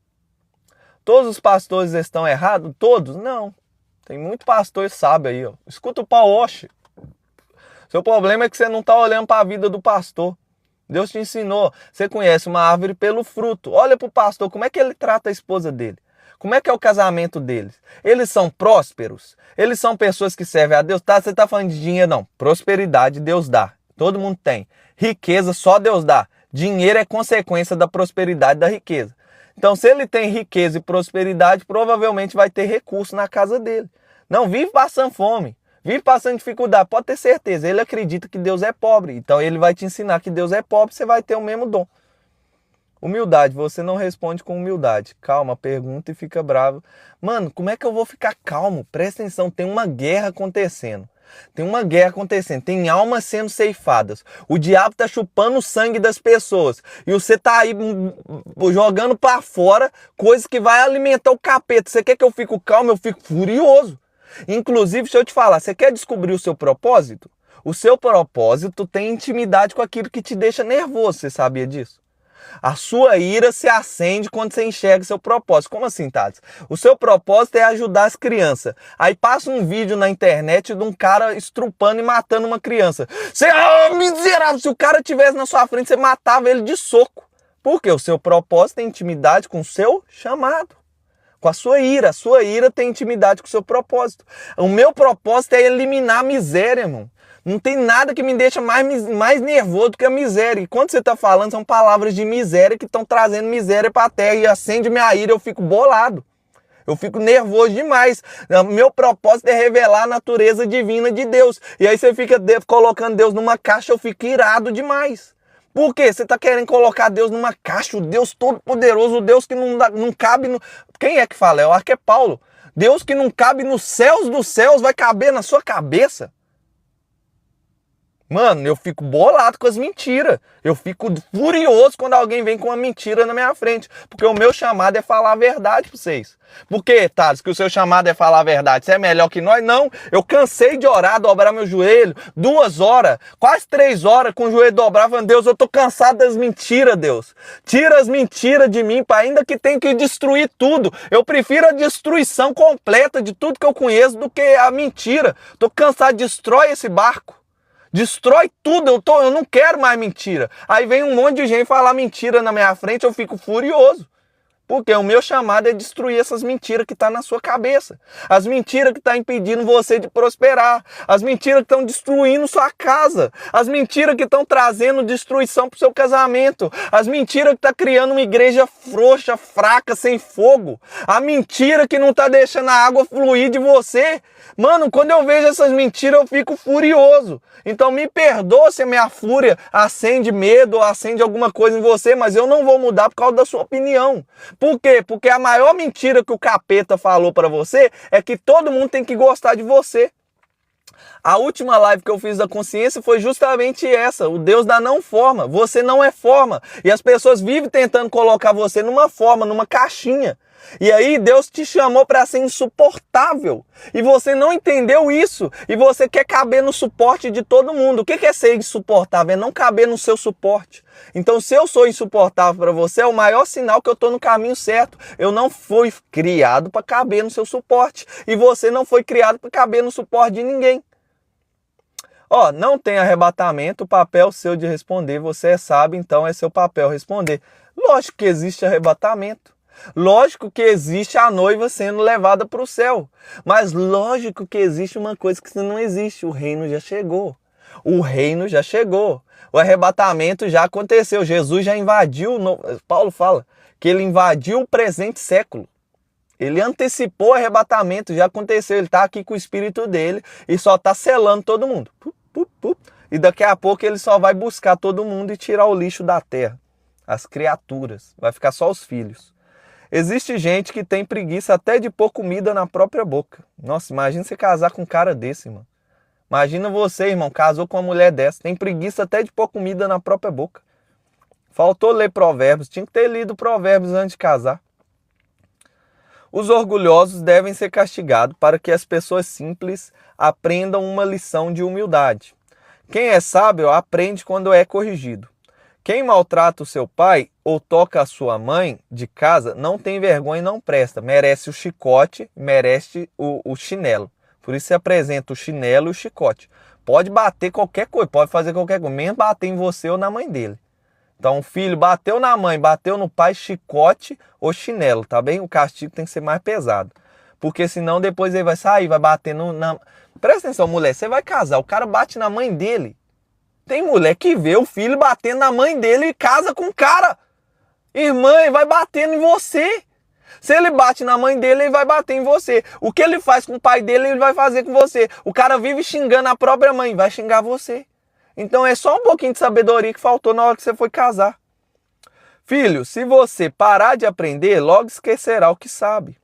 todos os pastores estão errados? Todos? Não. Tem muito pastor sábio aí, ó. Escuta o Paul Washer. Seu problema é que você não está olhando para a vida do pastor. Deus te ensinou. Você conhece uma árvore pelo fruto. Olha para o pastor, como é que ele trata a esposa dele? Como é que é o casamento deles? Eles são prósperos? Eles são pessoas que servem a Deus? Tá, você está falando de dinheiro? Não. Prosperidade Deus dá. Todo mundo tem. Riqueza só Deus dá. Dinheiro é consequência da prosperidade da riqueza. Então, se ele tem riqueza e prosperidade, provavelmente vai ter recurso na casa dele. Não vive passando fome. Vive passando dificuldade. Pode ter certeza. Ele acredita que Deus é pobre. Então, ele vai te ensinar que Deus é pobre. Você vai ter o mesmo dom. Humildade, você não responde com humildade. Calma, pergunta e fica bravo. Mano, como é que eu vou ficar calmo? Presta atenção, tem uma guerra acontecendo. Tem uma guerra acontecendo, tem almas sendo ceifadas. O diabo tá chupando o sangue das pessoas. E você tá aí jogando para fora coisas que vai alimentar o capeta. Você quer que eu fique calmo? Eu fico furioso. Inclusive, deixa eu te falar, você quer descobrir o seu propósito? O seu propósito tem intimidade com aquilo que te deixa nervoso, você sabia disso? A sua ira se acende quando você enxerga seu propósito. Como assim, Thales? O seu propósito é ajudar as crianças. Aí passa um vídeo na internet de um cara estrupando e matando uma criança. Você, miserável, se o cara estivesse na sua frente, você matava ele de soco. Por quê? O seu propósito tem intimidade com o seu chamado. Com a sua ira tem intimidade com o seu propósito. O meu propósito é eliminar a miséria, irmão. Não tem nada que me deixa mais nervoso do que a miséria. E quando você está falando, são palavras de miséria que estão trazendo miséria para a terra. E acende minha ira, eu fico bolado. Eu fico nervoso demais. Meu propósito é revelar a natureza divina de Deus. E aí você fica colocando Deus numa caixa, eu fico irado demais. Por quê? Você está querendo colocar Deus numa caixa, o Deus todo-poderoso, o Deus que não cabe no... Quem é que fala? Eu acho que é Paulo. Deus que não cabe nos céus dos céus vai caber na sua cabeça. Mano, eu fico bolado com as mentiras. Eu fico furioso quando alguém vem com uma mentira na minha frente. Porque o meu chamado é falar a verdade pra vocês. Por quê, Thales, que o seu chamado é falar a verdade? Você é melhor que nós? Não. Eu cansei de orar, dobrar meu joelho. 2 horas, quase 3 horas com o joelho dobrado. Falando, Deus, eu tô cansado das mentiras, Deus. Tira as mentiras de mim, pai. Ainda que tenha que destruir tudo. Eu prefiro a destruição completa de tudo que eu conheço do que a mentira. Tô cansado, destrói esse barco. Destrói tudo, eu não quero mais mentira. Aí vem um monte de gente falar mentira na minha frente, eu fico furioso. Porque o meu chamado é destruir essas mentiras que estão na sua cabeça. As mentiras que estão impedindo você de prosperar. As mentiras que estão destruindo sua casa. As mentiras que estão trazendo destruição para o seu casamento. As mentiras que estão criando uma igreja frouxa, fraca, sem fogo. A mentira que não está deixando a água fluir de você. Mano, quando eu vejo essas mentiras eu fico furioso. Então me perdoa se a minha fúria acende medo ou acende alguma coisa em você, mas eu não vou mudar por causa da sua opinião. Por quê? Porque a maior mentira que o capeta falou para você é que todo mundo tem que gostar de você. A última live que eu fiz da consciência foi justamente essa, o Deus da não forma. Você não é forma. E as pessoas vivem tentando colocar você numa forma, numa caixinha. E aí Deus te chamou para ser insuportável. E você não entendeu isso. E você quer caber no suporte de todo mundo. O que é ser insuportável? É não caber no seu suporte. Então se eu sou insuportável para você, é o maior sinal que eu estou no caminho certo. Eu não fui criado para caber no seu suporte. E você não foi criado para caber no suporte de ninguém. Ó, não tem arrebatamento, o papel seu de responder. Você sabe, então é seu papel responder. Lógico que existe arrebatamento. Lógico que existe a noiva sendo levada para o céu. Mas lógico que existe uma coisa que não existe. O reino já chegou. O reino já chegou. O arrebatamento já aconteceu. Jesus já invadiu. Paulo fala que ele invadiu o presente século. Ele antecipou o arrebatamento. Já aconteceu. Ele está aqui com o Espírito dele e só está selando todo mundo. E daqui a pouco ele só vai buscar todo mundo e tirar o lixo da terra. As criaturas. Vai ficar só os filhos. Existe gente que tem preguiça até de pôr comida na própria boca. Nossa, imagina você casar com um cara desse, mano. Imagina você, irmão, casou com uma mulher dessa. Tem preguiça até de pôr comida na própria boca. Faltou ler Provérbios. Tinha que ter lido Provérbios antes de casar. Os orgulhosos devem ser castigados para que as pessoas simples aprendam uma lição de humildade. Quem é sábio aprende quando é corrigido. Quem maltrata o seu pai ou toca a sua mãe de casa não tem vergonha e não presta. Merece o chicote, merece o chinelo. Por isso se apresenta o chinelo e o chicote. Pode bater qualquer coisa, pode fazer qualquer coisa, menos bater em você ou na mãe dele. Então o filho bateu na mãe, bateu no pai, chicote ou chinelo, tá bem? O castigo tem que ser mais pesado. Porque senão depois ele vai sair, vai bater na... Presta atenção, mulher, você vai casar, o cara bate na mãe dele. Tem mulher que vê o filho batendo na mãe dele e casa com o cara. Irmã, ele vai batendo em você. Se ele bate na mãe dele, ele vai bater em você. O que ele faz com o pai dele, ele vai fazer com você. O cara vive xingando a própria mãe, vai xingar você. Então é só um pouquinho de sabedoria que faltou na hora que você foi casar. Filho, se você parar de aprender, logo esquecerá o que sabe.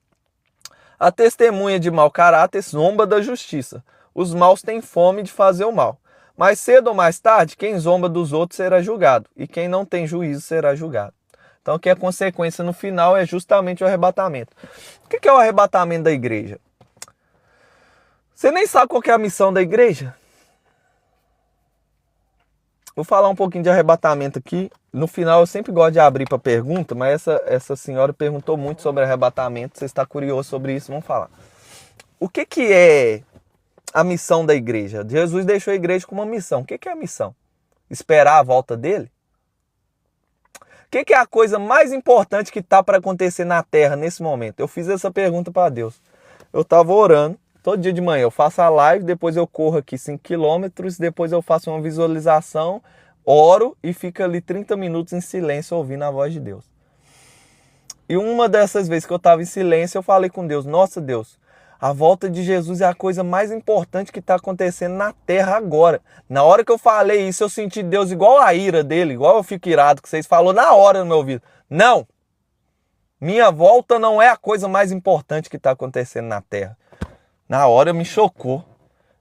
A testemunha de mau caráter zomba da justiça. os maus têm fome de fazer o mal. Mais cedo ou mais tarde, quem zomba dos outros será julgado, e quem não tem juízo será julgado. Então, que a consequência no final é justamente o arrebatamento. O que é o arrebatamento da igreja? Você nem sabe qual que é a missão da igreja? Vou falar um pouquinho de arrebatamento aqui. No final eu sempre gosto de abrir para pergunta, mas essa senhora perguntou muito sobre arrebatamento. Você está curioso sobre isso? Vamos falar. O que é a missão da igreja? Jesus deixou a igreja com uma missão. O que é a missão? Esperar a volta dele? O que é a coisa mais importante que está para acontecer na Terra nesse momento? Eu fiz essa pergunta para Deus. Eu estava orando. Todo dia de manhã eu faço a live, depois eu corro aqui 5 quilômetros, depois eu faço uma visualização, oro e fico ali 30 minutos em silêncio ouvindo a voz de Deus. E uma dessas vezes que eu estava em silêncio, eu falei com Deus, nossa Deus, a volta de Jesus é a coisa mais importante que está acontecendo na Terra agora. Na hora que eu falei isso, eu senti Deus igual a ira dele, igual eu fico irado que vocês falou na hora no meu ouvido. Não! Minha volta não é a coisa mais importante que está acontecendo na Terra. Na hora me chocou.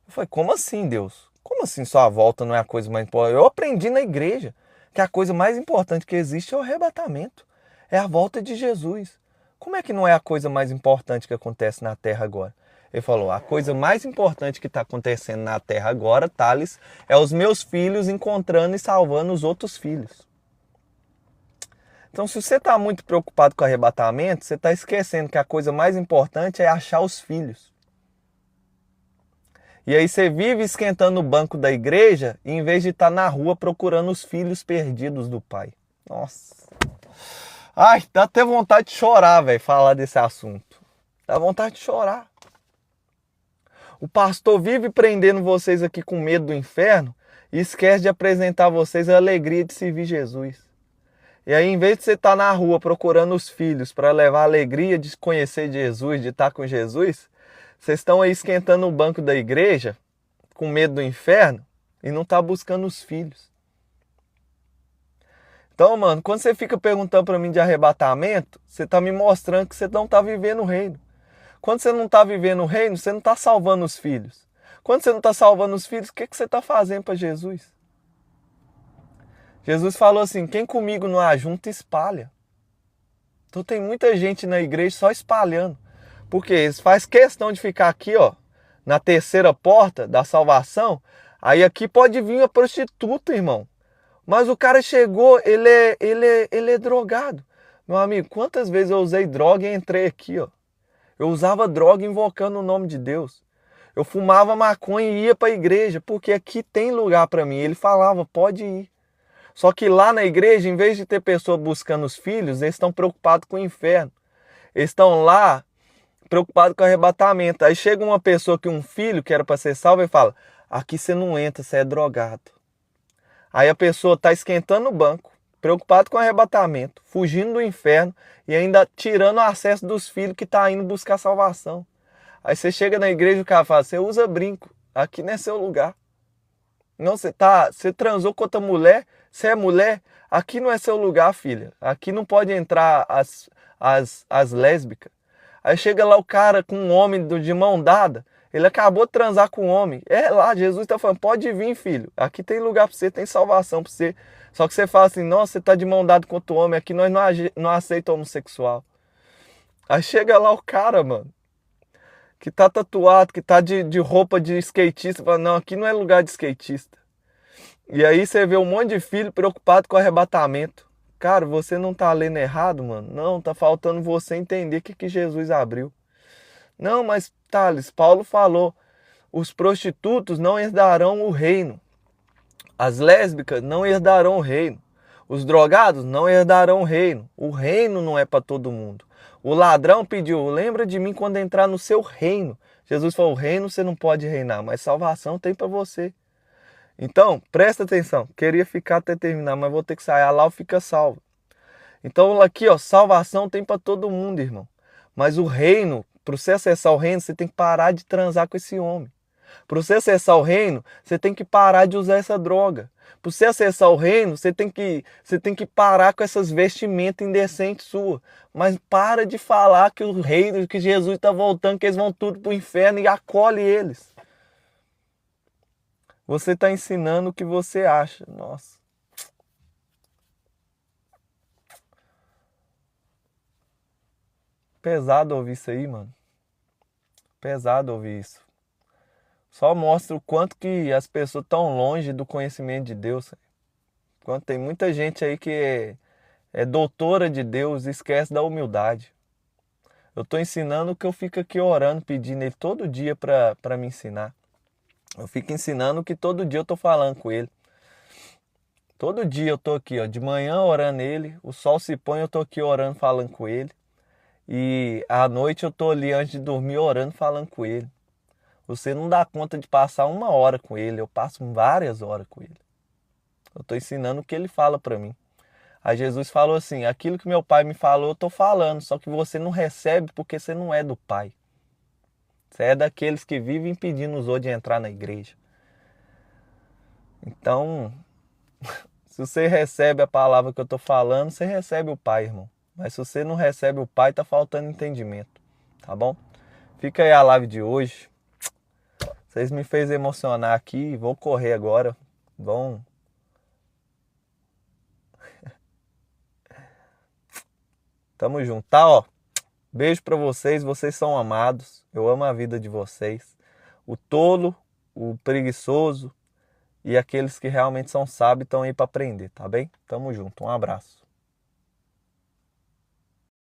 Eu falei, como assim, Deus? Como assim sua volta não é a coisa mais importante? Eu aprendi na igreja que a coisa mais importante que existe é o arrebatamento. É a volta de Jesus. Como é que não é a coisa mais importante que acontece na Terra agora? Ele falou, a coisa mais importante que está acontecendo na Terra agora, Thales, é os meus filhos encontrando e salvando os outros filhos. Então, se você está muito preocupado com o arrebatamento, você está esquecendo que a coisa mais importante é achar os filhos. E aí você vive esquentando o banco da igreja em vez de estar na rua procurando os filhos perdidos do pai. Nossa. Ai, dá até vontade de chorar, velho, falar desse assunto. Dá vontade de chorar. O pastor vive prendendo vocês aqui com medo do inferno e esquece de apresentar a vocês a alegria de servir Jesus. E aí, em vez de você estar na rua procurando os filhos para levar a alegria de conhecer Jesus, de estar com Jesus, vocês estão aí esquentando o banco da igreja, com medo do inferno, e não está buscando os filhos. Então, mano, quando você fica perguntando para mim de arrebatamento, você está me mostrando que você não está vivendo o reino. Quando você não está vivendo o reino, você não está salvando os filhos. Quando você não está salvando os filhos, o que você está fazendo para Jesus? Jesus falou assim, quem comigo não ajunta, espalha. Então tem muita gente na igreja só espalhando. Porque eles fazem questão de ficar aqui, ó, na terceira porta da salvação. Aí aqui pode vir a prostituta, irmão. Mas o cara chegou, ele é drogado. Meu amigo, quantas vezes eu usei droga e entrei aqui, ó. Eu usava droga invocando o nome de Deus. Eu fumava maconha e ia para a igreja, porque aqui tem lugar para mim. Ele falava, pode ir. Só que lá na igreja, em vez de ter pessoa buscando os filhos, eles estão preocupados com o inferno. Eles estão lá preocupados com o arrebatamento. Aí chega uma pessoa que um filho que era para ser salvo e fala, aqui você não entra, você é drogado. Aí a pessoa está esquentando o banco, preocupado com o arrebatamento, fugindo do inferno e ainda tirando o acesso dos filhos que estão indo buscar salvação. Aí você chega na igreja e o cara fala, você usa brinco, aqui não é seu lugar. Não, você transou com outra mulher, você é mulher, aqui não é seu lugar, filha. Aqui não pode entrar as lésbicas. Aí chega lá o cara com um homem de mão dada, ele acabou de transar com um homem. É lá, Jesus está falando, pode vir, filho. Aqui tem lugar para você, tem salvação para você. Só que você fala assim, nossa, você está de mão dada com outro homem, aqui nós não aceitamos homossexual. Aí chega lá o cara, mano, que tá tatuado, que tá de roupa de skatista, fala, não, aqui não é lugar de skatista. E aí você vê um monte de filho preocupado com o arrebatamento. Cara, você não tá lendo errado, mano? Não, tá faltando você entender o que Jesus abriu. Não, mas Thales, Paulo falou, os prostitutos não herdarão o reino. As lésbicas não herdarão o reino. Os drogados não herdarão o reino. O reino não é para todo mundo. O ladrão pediu, lembra de mim quando entrar no seu reino. Jesus falou, o reino você não pode reinar, mas salvação tem para você. Então, presta atenção. Queria ficar até terminar, mas vou ter que sair. Lá fica salvo. Então, aqui, ó, salvação tem para todo mundo, irmão. Mas o reino, para você acessar o reino, você tem que parar de transar com esse homem. Para você acessar o reino, você tem que parar de usar essa droga. Para você acessar o reino, você tem que parar com essas vestimentas indecentes suas. Mas para de falar que o reino, que Jesus está voltando, que eles vão tudo para o inferno e acolhe eles. Você está ensinando o que você acha. Nossa. Pesado ouvir isso aí, mano. Pesado ouvir isso. Só mostra o quanto que as pessoas estão longe do conhecimento de Deus. Quanto tem muita gente aí que é doutora de Deus e esquece da humildade. Eu estou ensinando que eu fico aqui orando, pedindo Ele todo dia para me ensinar. Eu fico ensinando que todo dia eu estou falando com Ele. Todo dia eu estou aqui, ó, de manhã orando Ele, o sol se põe, eu estou aqui orando, falando com Ele. E à noite eu estou ali antes de dormir orando, falando com Ele. Você não dá conta de passar 1 hora com Ele, eu passo várias horas com Ele. Eu estou ensinando o que Ele fala para mim. Aí Jesus falou assim, aquilo que meu pai me falou, eu estou falando, só que você não recebe porque você não é do pai. Você é daqueles que vivem impedindo os outros de entrar na igreja. Então, se você recebe a palavra que eu estou falando, você recebe o pai, irmão. Mas se você não recebe o pai, tá faltando entendimento, tá bom? Fica aí a live de hoje. Vocês me fez emocionar aqui, vou correr agora. Vão. Tamo junto, tá, ó. Beijo pra vocês, vocês são amados. Eu amo a vida de vocês. O tolo, o preguiçoso e aqueles que realmente são sábios estão aí para aprender, tá bem? Tamo junto, um abraço.